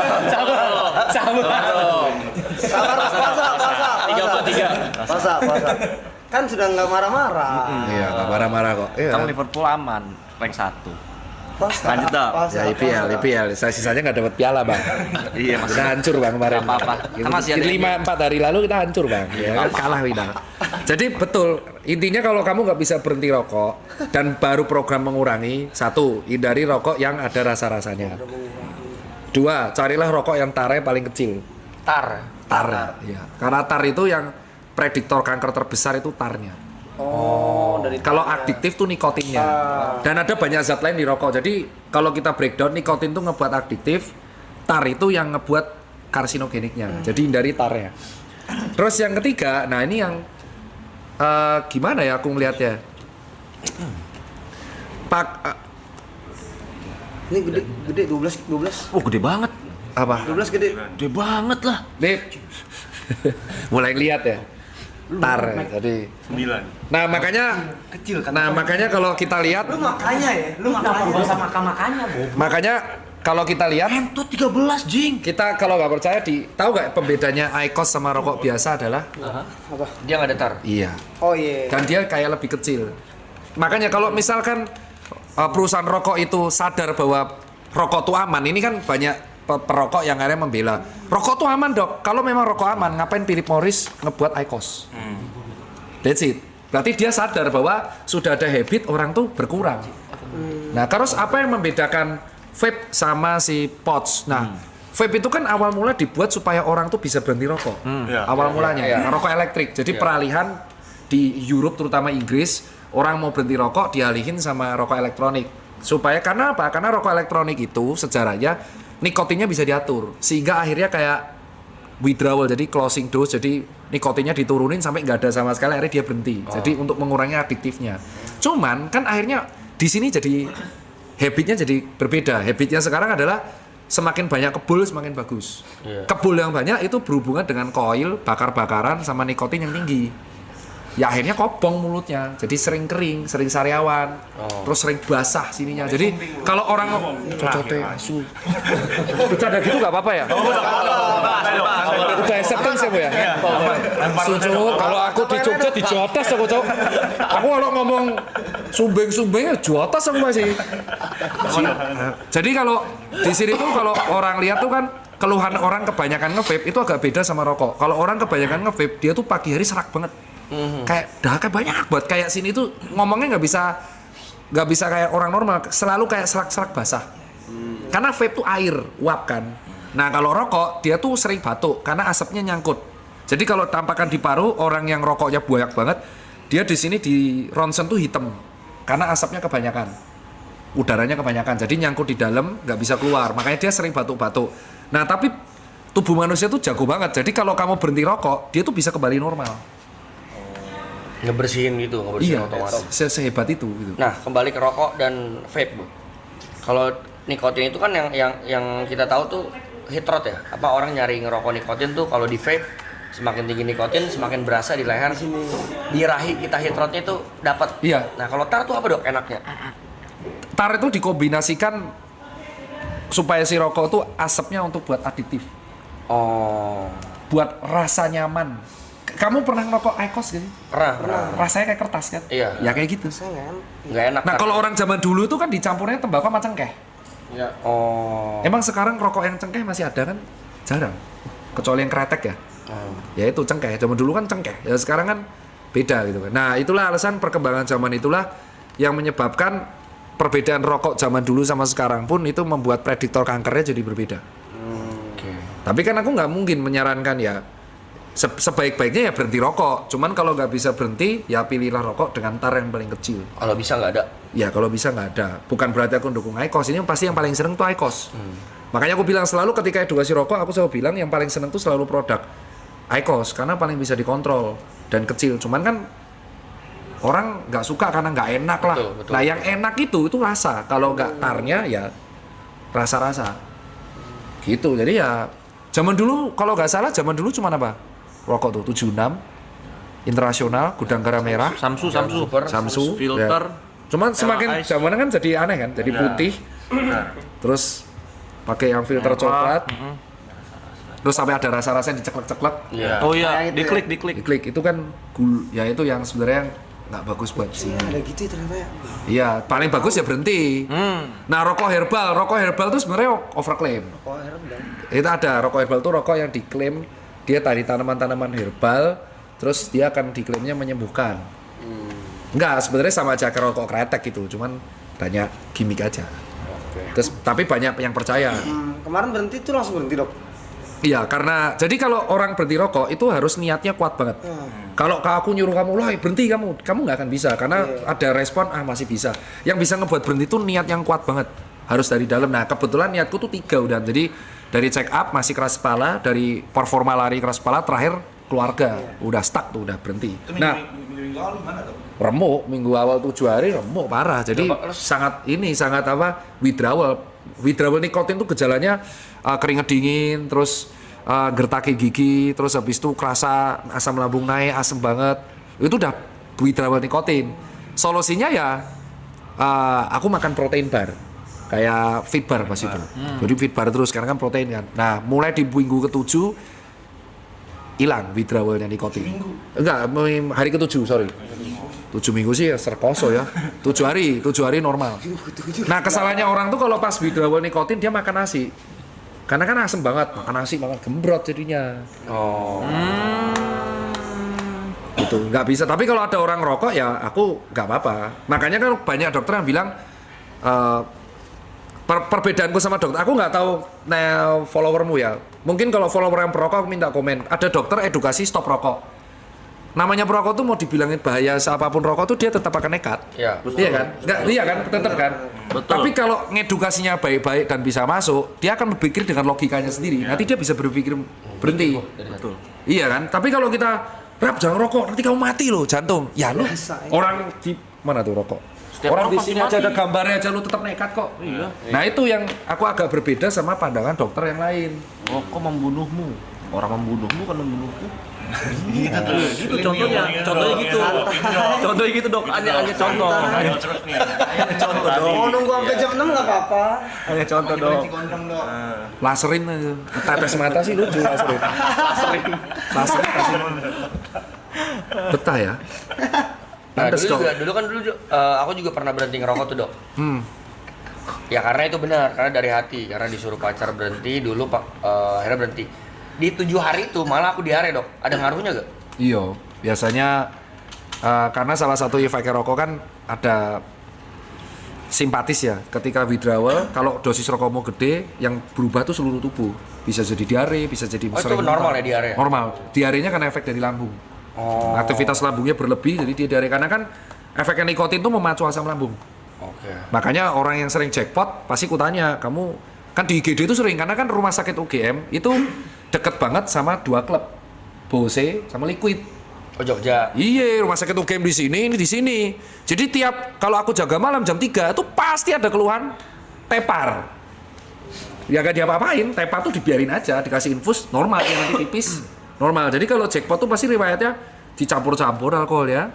Puasa. Kan sudah nggak marah-marah. Iya, nggak marah-marah kok. Iya. Kan Liverpool aman, rank 1. Puasa. Lanjut dah. Puasa. Ya IPL. Saya sisanya nggak dapat piala bang. Iya, Mas. Kita hancur bang kemarin. Nggak apa-apa. Kita masih ada 5-4 hari lalu kita hancur bang. Ya kan kalah kita. Jadi betul. Intinya kalau kamu nggak bisa berhenti rokok dan baru program mengurangi, 1, hindari rokok yang ada rasa-rasanya. 2, carilah rokok yang tarnya paling kecil. Tar. Ya. Karena tar itu yang prediktor kanker terbesar itu tarnya. Oh, dari Kalau adiktif tuh nikotinnya. Dan ada banyak zat lain di rokok. Jadi kalau kita breakdown nikotin tuh ngebuat adiktif, tar itu yang ngebuat karsinogeniknya. Jadi hindari tarnya. Terus yang ketiga, nah ini yang gimana ya aku ngelihatnya? Ini gede 12. Oh, gede banget. Apa? 12 gede. Gede banget lah. Beb. Mulai lihat ya. Tar jadi. 9. Nah, makanya kalau kita lihat Lu makanya ya, lu makanya. Gak usah makan-makannya, Bu. makanya kalau kita lihat Itu 13 jing. kita kalau nggak percaya tahu nggak pembedanya IQOS sama rokok biasa adalah Dia nggak ada tar. iya. Oh iya. Dan dia kayak lebih kecil. Makanya kalau misalkan perusahaan rokok itu sadar bahwa rokok itu aman, ini kan banyak perokok yang akhirnya membela rokok tuh aman dok, kalau memang rokok aman ngapain Philip Morris ngebuat IQOS? That's it. Berarti dia sadar bahwa sudah ada habit orang tuh berkurang. Nah terus apa yang membedakan vape sama si pods? Nah vape itu kan awal mula dibuat supaya orang tuh bisa berhenti rokok. Awal mulanya rokok elektrik. Jadi peralihan di Europe terutama Inggris, orang mau berhenti rokok dialihin sama rokok elektronik. Supaya karena apa? Karena rokok elektronik itu sejarahnya nikotinnya bisa diatur, sehingga akhirnya kayak withdrawal, jadi closing dose, jadi nikotinnya diturunin sampai nggak ada sama sekali, akhirnya dia berhenti. Jadi untuk mengurangi adiktifnya. Cuman kan akhirnya di sini jadi habitnya jadi berbeda. Habitnya sekarang adalah semakin banyak kebul semakin bagus. Kebul yang banyak itu berhubungan dengan koil, bakar-bakaran sama nikotin yang tinggi. Ya akhirnya kobong mulutnya, jadi sering kering, sering sariawan, terus sering basah sininya. Jadi kalau orang cocote asu, bercanda gitu nggak apa-apa ya? Udah acceptance ya bu ya? Sucu, kalau aku di Jogja di Jotas aku cok. Aku kalau ngomong sumbeng-sumbengnya Jotas aku masih. Jadi kalau di sini tuh kalau orang lihat tuh kan keluhan orang kebanyakan nge-vape itu agak beda sama rokok. Kalau orang kebanyakan nge-vape dia tuh pagi hari serak banget. Kayak dahaknya banyak buat kayak sini tuh ngomongnya nggak bisa kayak orang normal, selalu kayak serak-serak basah. Karena vape tuh air uap kan. Nah kalau rokok dia tuh sering batuk karena asapnya nyangkut. Jadi kalau tampakan di paru orang yang rokoknya banyak banget, dia di sini di ronsen tuh hitam karena asapnya kebanyakan, udaranya kebanyakan. Jadi nyangkut di dalam nggak bisa keluar. Makanya dia sering batuk-batuk. Nah tapi tubuh manusia tuh jago banget. Jadi kalau kamu berhenti rokok, dia tuh bisa kembali normal. Ngebersihin gitu, Iya, otomatis. sehebat itu gitu. Nah, kembali ke rokok dan vape, Bu. Kalau nikotin itu kan yang kita tahu tuh heat rot ya. Apa orang nyari ngerokok nikotin tuh kalau di vape semakin tinggi nikotin semakin berasa di leher sini. Di rahi kita heat rotnya itu dapat. Iya. Nah, kalau tar tuh apa dok enaknya? Tar itu dikombinasikan supaya si rokok tuh asapnya untuk buat adiktif, Oh. buat rasa nyaman. Kamu pernah ngerokok IQOS gak sih? Pernah. Rasanya kayak kertas kan? Iya. Ya kayak gitu. Nggak enak. Nah tar. kalau orang zaman dulu tuh kan dicampurnya tembakau sama cengkeh. Oh. Emang sekarang rokok yang cengkeh masih ada kan? Jarang. Kecuali yang kretek ya. Ya itu cengkeh. Zaman dulu kan cengkeh. Ya sekarang kan beda gitu kan. Nah itulah alasan perkembangan zaman itulah yang menyebabkan perbedaan rokok zaman dulu sama sekarang pun itu membuat prediktor kankernya jadi berbeda. Tapi kan aku nggak mungkin menyarankan ya sebaik-baiknya ya berhenti rokok. Cuman kalau nggak bisa berhenti ya pilihlah rokok dengan tar yang paling kecil. Kalau bisa nggak ada. Ya kalau bisa nggak ada. Bukan berarti aku dukung IQOS. Ini pasti yang paling seneng tuh IQOS. Makanya aku bilang selalu ketika edukasi rokok aku selalu bilang yang paling seneng tuh selalu produk IQOS karena paling bisa dikontrol dan kecil. Cuman kan orang nggak suka karena nggak enak lah. Betul. Nah yang enak itu rasa. Kalau nggak tarnya ya rasa-rasa. Gitu. Jadi ya zaman dulu kalau nggak salah zaman dulu cuma apa? Rokok tuh 76 Internasional, Gudang Garam Merah, Samsu, ya. filter. Cuman semakin Ice. zamannya kan jadi aneh kan, jadi putih. Terus pakai yang filter coklat. Terus sampai ada rasa-rasa yang diceklek-ceklek. Iya. Oh iya, Kayak gitu diklik. Diklik itu kan ya itu yang sebenarnya nggak bagus buat sini. Ada gitu ternyata ya. Iya, paling bagus ya berhenti. Nah, rokok herbal tuh sebenarnya overclaim. Oh, herbal. Itu ada rokok herbal tuh rokok yang diklaim dia tadi tanaman-tanaman herbal, terus dia akan diklaimnya menyembuhkan. Enggak, sebenarnya sama aja kayak rokok kretek gitu, cuman banyak gimmick aja. Terus tapi banyak yang percaya. Kemarin berhenti tuh langsung berhenti dok. Iya, karena jadi kalau orang berhenti rokok itu harus niatnya kuat banget. Kalau aku nyuruh kamu, lah berhenti kamu nggak akan bisa karena ada respon masih bisa. Yang bisa ngebuat berhenti itu niat yang kuat banget. harus dari dalam. Nah kebetulan niatku tuh 3 udah, jadi dari check up masih keras kepala, dari performa lari keras kepala, terakhir keluarga udah stuck tuh, udah berhenti. Itu Nah minggu awal gimana tuh? remuk, minggu awal 7 hari remuk parah, jadi sangat withdrawal nikotin tuh gejalanya keringet dingin, terus gertaki gigi, terus habis itu kerasa asam lambung naik, asam banget, itu udah withdrawal nikotin. Solusinya ya aku makan protein bar kayak fit bar pas itu. Jadi fit bar terus karena kan protein kan. Nah, mulai di minggu ke-7 hilang withdrawalnya nikotin. Enggak, hari ke-7, sorry. 7 minggu sih ya serkoso ya. 7 hari normal. Nah, kesalahannya orang tuh kalau pas withdrawal nikotin dia makan nasi. Karena kan asem banget, makan nasi makan gembrot jadinya. Gitu, nggak bisa. Tapi kalau ada orang rokok ya aku nggak apa-apa. Makanya kan banyak dokter yang bilang perbedaanku sama dokter, aku nggak tahu followermu ya. Mungkin kalau follower yang perokok aku minta komen. Ada dokter edukasi stop rokok. Namanya perokok tuh mau dibilangin bahaya apapun rokok tuh dia tetap akan nekat. Iya. Iya kan? Nggak, iya kan? Tetap kan? Betul. Tapi kalau ngedukasinya baik-baik dan bisa masuk, dia akan berpikir dengan logikanya sendiri. Nanti dia bisa berpikir berhenti. Betul. Iya kan? Tapi kalau kita rap jangan rokok, nanti kamu mati loh jantung. Ya lu orang di mana tuh rokok? Setiap orang orang di pasti sini aja mati. ada gambarnya aja lu tetap nekat kok. Iya. Nah itu yang aku agak berbeda sama pandangan dokter yang lain. Rokok membunuhmu, orang membunuhmu kan membunuhku. Gitu tuh. Gitu contohnya gitu. Contohnya gitu dok, hanya contoh. Ayo terus nih. Contoh dong. Mau nunggu sampai jam 6 nggak apa-apa. Hanya contoh dong. Laserin aja. Tetes mata sih lucu laserin. Laserin kasih. Betah ya. Nah, Pantes dulu kok. juga aku juga pernah berhenti ngerokok tuh, Dok. Ya karena itu benar, karena dari hati, karena disuruh pacar berhenti dulu akhirnya berhenti. Di 7 hari itu malah aku diare, Dok. Ada ngaruhnya gak? Iya, biasanya karena salah satu efek rokok kan ada simpatis ya. Ketika withdrawal, kalau dosis rokokmu gede, yang berubah tuh seluruh tubuh. Bisa jadi diare, bisa jadi Oh, itu sering normal muntah. ya diare? Normal. Diarenya kan efek dari lambung. Oh. Aktivitas lambungnya berlebih, jadi dia diare. Karena kan efek nikotin tuh memacu asam lambung. Oke. Makanya orang yang sering jackpot pasti kutanya, kamu kan di IGD itu sering, karena kan rumah sakit UGM itu deket banget sama 2 klub, Bose sama Liquid. Oh, Jogja. Iya, rumah sakit UGM di sini, ini di sini. Jadi tiap kalau aku jaga malam jam 3 itu pasti ada keluhan tepar. Ya gak diapa-apain, tepar tuh dibiarin aja, dikasih infus normal ya nanti pipis. Normal. Jadi kalau jackpot tuh pasti riwayatnya dicampur-campur alkohol ya.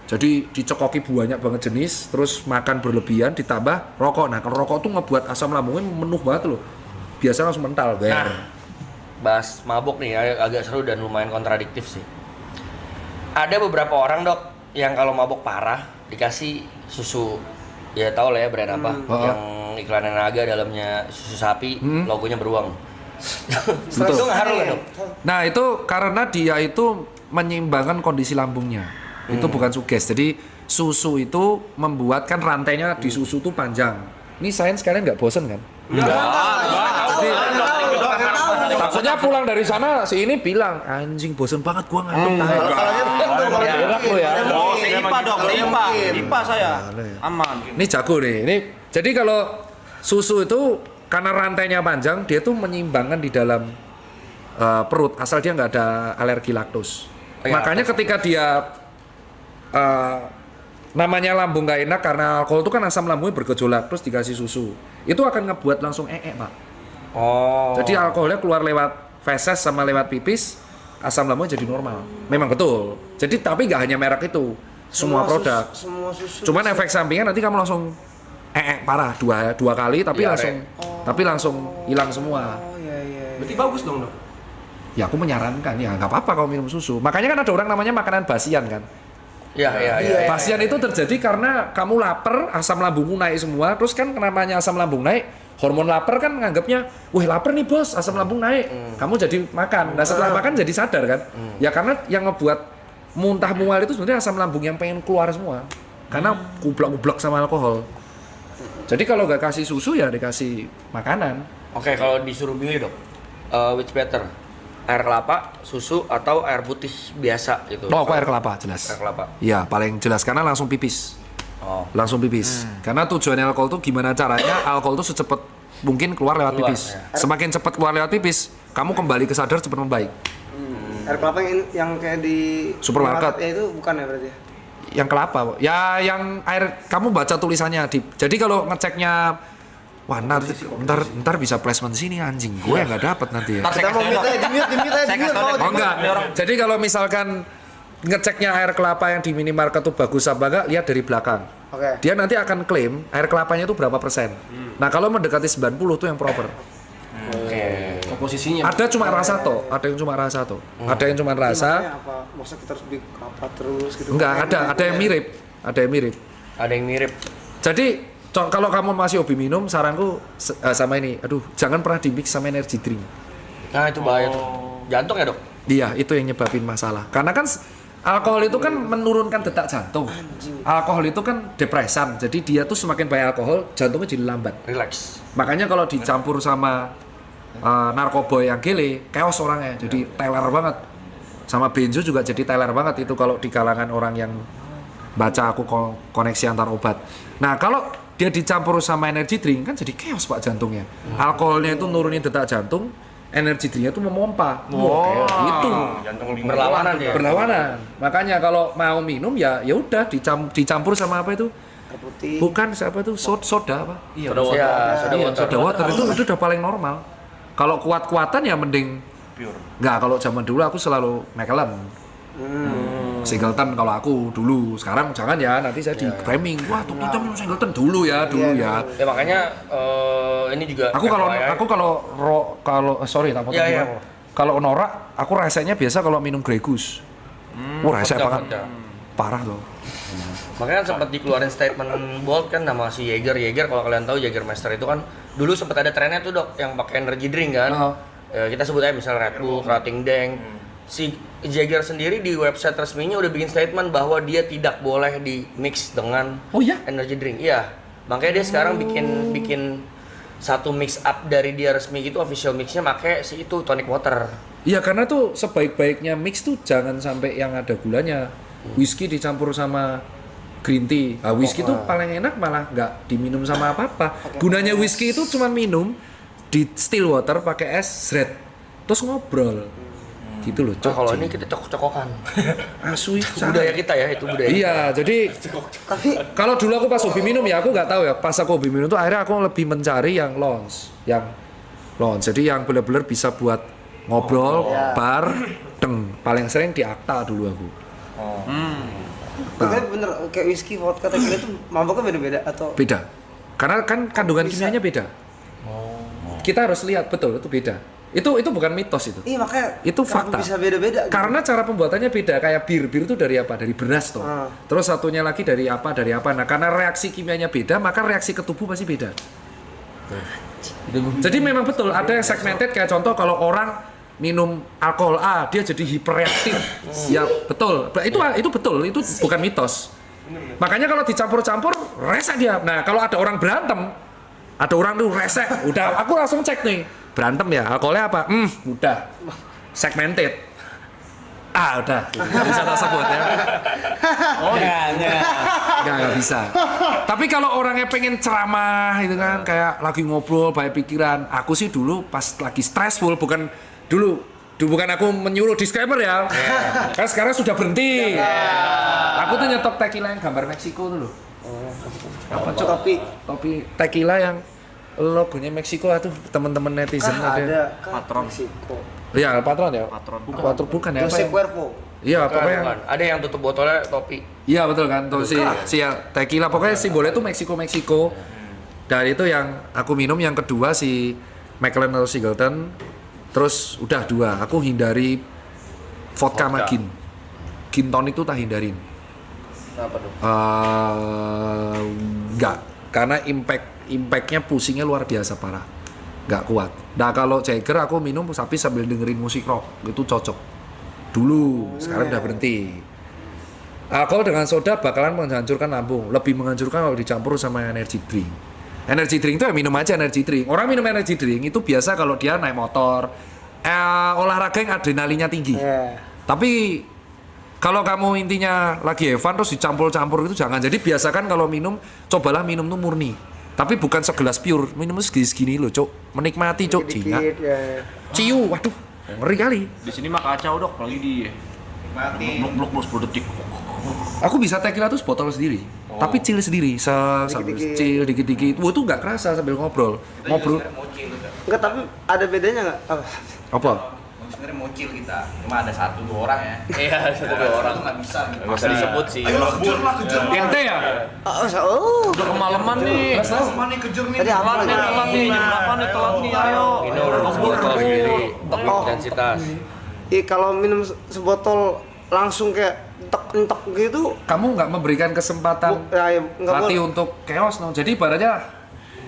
Jadi dicekoki banyak banget jenis, terus makan berlebihan ditambah rokok. Nah, kalau rokok tuh ngebuat asam lambungnya menuh banget loh. Biasa langsung mental, Nah, bahas mabuk nih agak seru dan lumayan kontradiktif sih. Ada beberapa orang, Dok, yang kalau mabuk parah dikasih susu, ya tau lah ya brand apa, yang iklannya naga dalamnya susu sapi, logonya beruang. Betul. Itu ngaruh nggak, Dok? Nah, itu karena dia itu menyeimbangkan kondisi lambungnya. Itu bukan suges. Jadi susu itu membuat kan rantainya di susu tuh panjang. Ini sains kalian nggak bosen kan? Takutnya pulang dari sana si ini bilang anjing bosen banget gua ngantuk. Enak lo ya. Oh, IPA dok, IPA saya. Aman. Ini jago nih. Ini jadi kalau susu itu karena rantainya panjang, dia tuh menyeimbangkan di dalam perut asal dia nggak ada alergi laktos. Makanya ketika dia namanya lambung nggak enak karena alkohol itu kan asam lambungnya bergejolak terus dikasih susu, itu akan ngebuat langsung Pak. Oh. Jadi alkoholnya keluar lewat feses sama lewat pipis, asam lambungnya jadi normal. Memang betul. Jadi tapi nggak hanya merek itu, semua produk. Semua susu. Cuman efek sampingnya nanti kamu langsung parah dua kali tapi langsung hilang semua. Oh iya. Berarti bagus dong, Dok. Ya aku menyarankan ya nggak apa-apa kalau minum susu. Makanya kan ada orang namanya makanan basian kan. Iya. Basian itu terjadi karena kamu lapar, asam lambungmu naik semua, terus kan namanya asam lambung naik, hormon lapar kan nganggapnya, wah lapar nih bos, asam lambung naik, kamu jadi makan. Nah setelah makan jadi sadar kan, ya karena yang ngebuat muntah mual itu sebenarnya asam lambung yang pengen keluar semua, karena kublak-kublak sama alkohol. Jadi kalau nggak kasih susu ya dikasih makanan. Oke, kalau disuruh milih, Dok, which better? Air kelapa, susu, atau air putih biasa gitu? Oh, aku air kelapa jelas. Air kelapa. Iya, paling jelas karena langsung pipis. Langsung pipis. Karena tujuannya alkohol tuh gimana caranya alkohol tuh secepat mungkin keluar lewat pipis. Semakin cepat keluar lewat pipis, kamu kembali ke sadar cepat membaik. Air kelapa yang kayak di Supermarket. ya itu bukan ya berarti ya? Yang kelapa, ya yang air kamu baca tulisannya di. Jadi kalau ngeceknya, wah ntar bisa placement sini anjing, gue yang nggak dapat nanti ya. Kita mau minta di-mute. Oh enggak. Jadi kalau misalkan ngeceknya air kelapa yang di minimarket tuh bagus apa enggak, lihat dari belakang. Oke. Dia nanti akan klaim air kelapanya itu berapa persen. Nah kalau mendekati 90 tuh yang proper. Komposisinya. Ada cuma rasa toh, ada yang cuma rasa toh. Ada yang cuma rasa. Apa? Maksudnya kita harus beli kelapa terus gitu? Enggak, ada yang mirip. Ada yang mirip. Ada yang mirip. Jadi kalau kamu masih hobi minum, saranku sama ini, aduh jangan pernah di mix sama energy drink. Nah itu bahaya tuh. Jantung ya dok? Iya, itu yang nyebabin masalah. Karena kan alkohol itu kan menurunkan detak jantung. Alkohol itu kan depresan, jadi dia tuh semakin banyak alkohol, jantungnya jadi lambat. Relax. Makanya kalau dicampur sama narkoba yang gele, chaos orangnya, jadi teler banget. Sama benzo juga jadi teler banget itu kalau di kalangan orang yang baca aku koneksi antar obat. Nah kalau dia dicampur sama energy drink kan jadi chaos pak jantungnya. Alkoholnya itu nurunin detak jantung, energy drinknya itu memompa. Itu Berlawanan ya. berlawanan. Makanya kalau mau minum ya udah dicampur sama apa itu? Air putih. Bukan siapa tuh soda apa? Soda water. Iya, soda water itu udah paling normal. Kalau kuat-kuatan ya mending Pure. Nggak, kalau zaman dulu aku selalu Macallan. Singleton kalau aku dulu. Sekarang jangan ya, nanti saya di framing. Wah, tuh kita minum Singleton dulu ya. Ya makanya ini juga. Aku kalau sorry tak potong Iya, juga. Kalau norak, aku rasanya biasa kalau minum Grey Goose. Wah, rasanya banget. Parah loh. Makanya sempat dikeluarin statement bold kan nama si Jaeger kalau kalian tahu Jaegermeister itu kan dulu sempat ada trennya tuh dok yang pakai energy drink kan. Kita sebut aja misalnya Red Bull, Krating Deng. Si Jaeger sendiri di website resminya udah bikin statement bahwa dia tidak boleh di mix dengan energy drink. Iya. Makanya dia sekarang bikin satu mix up dari dia resmi gitu, official mixnya pakai si itu tonic water. Iya, karena tuh sebaik-baiknya mix tuh jangan sampai yang ada gulanya. Whisky dicampur sama green tea. Nah, whisky tuh paling enak malah nggak diminum sama apa-apa. Gunanya whisky itu cuma minum di still water pakai es red. Terus ngobrol. Gitu loh, Nah, kalau ini kita cokok-cokokan. Asui. Budaya kita ya, itu budaya. Iya, jadi Tapi kalau dulu aku pas hobi minum ya aku nggak tahu ya. Pas aku hobi minum tuh akhirnya aku lebih mencari yang lounge. Jadi yang benar-benar bisa buat ngobrol, bar, paling sering di Akta dulu aku. tapi bener kayak whisky, vodka, tequila itu maboknya beda-beda atau? Beda. Karena kan kandungan kimianya beda. Kita harus lihat betul itu beda. Itu bukan mitos itu. Iya makanya Itu kenapa fakta. bisa beda-beda gitu? Karena cara pembuatannya beda. Kayak bir itu dari apa? Dari beras toh. Terus satunya lagi dari apa? Nah, karena reaksi kimianya beda, maka reaksi ke tubuh pasti beda. Jadi memang betul ada yang segmented kayak contoh kalau orang minum alkohol A dia jadi hiperreaktif. Ya betul. Itu betul. Itu bukan mitos. Makanya kalau dicampur-campur resek dia. Nah, kalau ada orang berantem, ada orang tuh resek, udah aku langsung cek nih. Berantem ya, alkoholnya apa? Udah. Segmented. Udah. Nggak bisa tak sebut ya. Nggak bisa. Tapi kalau orangnya pengen ceramah gitu kan, kayak lagi ngobrol, banyak pikiran. Aku sih dulu pas lagi stressful, bukan aku menyuruh disclaimer ya. Kan sekarang sudah berhenti. Aku tuh nyetok tequila yang gambar Meksiko tuh loh. Apa topi tequila yang logonya Meksiko tuh teman-teman netizen ada patron Meksiko. Iya, patron ya. Patron bukan ya. Jose Cuervo. Iya, pokoknya. Bukan. Ada yang tutup botolnya topi. Iya betul kan, tuh si tequila pokoknya simbolnya tuh Meksiko. Dan itu yang aku minum. Yang kedua si Macallan atau Singleton. Terus udah 2, aku hindari vodka sama gin. Gin tonic itu tak hindarin. Kenapa dong? Enggak, karena impactnya pusingnya luar biasa parah. Nggak kuat. Nah kalau Jaeger aku minum tapi sambil dengerin musik rock, itu cocok. Dulu, sekarang udah berhenti. Alkohol dengan soda bakalan menghancurkan lambung, lebih menghancurkan kalau dicampur sama energy drink. Energy drink itu ya minum aja energy drink. Orang minum energy drink itu biasa kalau dia naik motor, olahraga yang adrenalinnya tinggi. Tapi Kalau kamu intinya lagi have fun terus dicampur-campur itu jangan. Jadi biasakan kalau minum, cobalah minum tuh murni. Tapi bukan segelas pure, minum segini-segini loh, Cuk. Menikmati, Cuk. Jinga. Dikit ya. Ciu, waduh. Ngeri kali. Di sini mah kacau dok, apalagi di Mati. blok 10 detik. Aku bisa tequila tuh botol sendiri. Tapi chill sendiri, sambil chill dikit-dikit. Wah, itu nggak kerasa sambil ngobrol. Ngobrol. Enggak, tapi ada bedanya nggak? Apa? Sebenarnya mocil kita, cuma ada 1-2 orang ya. Iya, 1-2 orang. Nggak bisa. Nggak usah disebut sih. Ayo lah, kejar lah, kejar lah. Ente ya? Udah kemalaman nih. Sama nih, kejar nih. Tadi apa lagi? Telat nih, jam berapa nih telat nih, ayo. Minum botol sendiri, intensitas. Kalau minum sebotol langsung kayak entek-entek gitu, Kamu nggak memberikan kesempatan ya nggak hati boleh. untuk chaos no. Jadi ibaratnya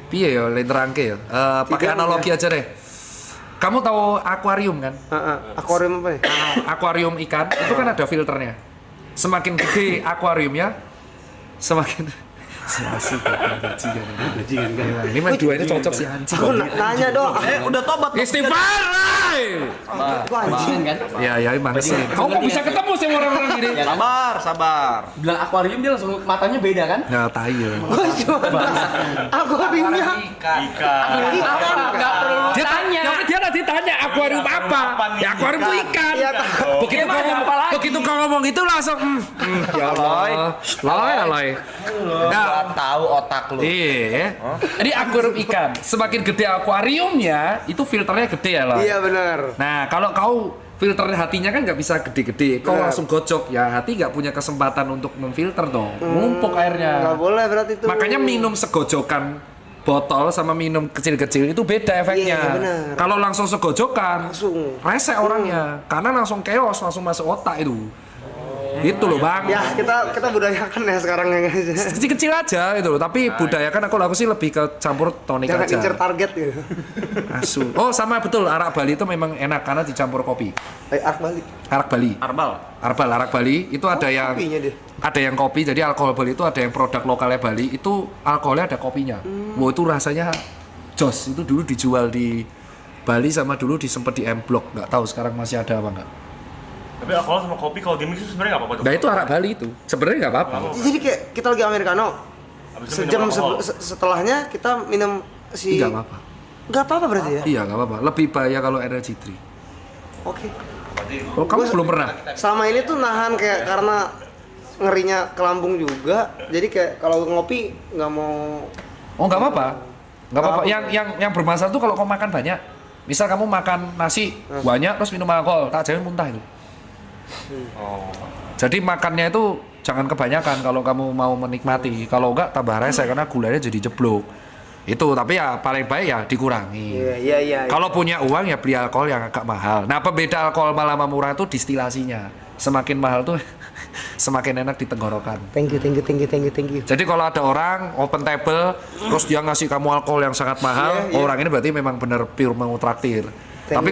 piye ya, lain terangke ya. Pakai Tiga, analogi aja deh. Kamu tahu akuarium kan? Akuarium apa nih? Akuarium ikan itu kan ada filternya. Semakin gede akuariumnya, semakin asik bajingan kan. Ini mah dua ini cocok sih anjing. Aku nanya dong. Udah tobat. Istighfar. Aku anjing kan? Ya emang sih. Kau kok bisa ketemu sama orang-orang gini? Sabar, sabar. Bilang akuarium dia langsung matanya beda kan? Ya tai ya. Akuariumnya. Ikan. Enggak perlu Dia tanya. dia tadi tanya akuarium apa? Ya akuarium itu ikan. Iya, tahu. Begitu kau ngomong, begitu kau ngomong itu langsung ya Allah. Loy. Nah, Tahu otak lu. iya. Jadi akuarium ikan, semakin gede akuariumnya, itu filternya gede ya loh. Iya benar. Nah, kalau kau filter hatinya kan nggak bisa gede-gede, kau Benar. langsung gocok, ya hati nggak punya kesempatan untuk memfilter dong, numpuk airnya. Nggak boleh berarti itu. Makanya minum segojokan botol sama minum kecil-kecil itu beda efeknya. Iya, benar. Kalau langsung segojokan, Langsung. rese orangnya, karena langsung chaos, langsung masuk otak itu. Gitu loh bang. Ya kita budayakan ya sekarang ya guys. Kecil-kecil aja gitu loh, tapi budayakan aku sih lebih ke campur tonik Jangan aja. incer target gitu. Asu. Oh sama betul, arak Bali itu memang enak karena dicampur kopi. Ark Bali. Arak Bali. Arak Bali itu ada yang Kopinya deh. ada yang kopi, jadi alkohol Bali itu ada yang produk lokalnya Bali, itu alkoholnya ada kopinya. Wow, itu rasanya jos. Itu dulu dijual di Bali sama dulu disempet di M Block, nggak tahu sekarang masih ada apa nggak. Tapi alkohol sama kopi kalau di mix itu sebenarnya nggak apa-apa tuh. Nah itu arak Bali itu, sebenarnya nggak apa-apa. Jadi kayak kita lagi americano. Habis itu Sejam minum alkohol. setelahnya kita minum si. Nggak apa-apa. Nggak apa-apa berarti ya? Iya nggak apa-apa. Lebih bahaya kalau energy drink. Oke. Oh kamu belum pernah? Selama ini tuh nahan kayak karena ngerinya ke lambung juga. Jadi kayak kalau ngopi nggak mau. Oh nggak apa-apa. Nggak apa-apa. Nggak Yang bermasalah tuh kalau kau makan banyak. Misal kamu makan nasi banyak terus minum alkohol, tak jamin muntah itu. Jadi makannya itu jangan kebanyakan kalau kamu mau menikmati. Kalau enggak tambah rese karena gulanya jadi jeblok. Itu tapi ya paling baik ya dikurangi. Iya. Kalau punya uang ya beli alkohol yang agak mahal. Nah, pembeda alkohol mahal sama murah itu distilasinya. Semakin mahal tuh semakin enak di tenggorokan. Thank you. Jadi kalau ada orang open table terus dia ngasih kamu alkohol yang sangat mahal, Iya. orang ini berarti memang benar pure mau traktir.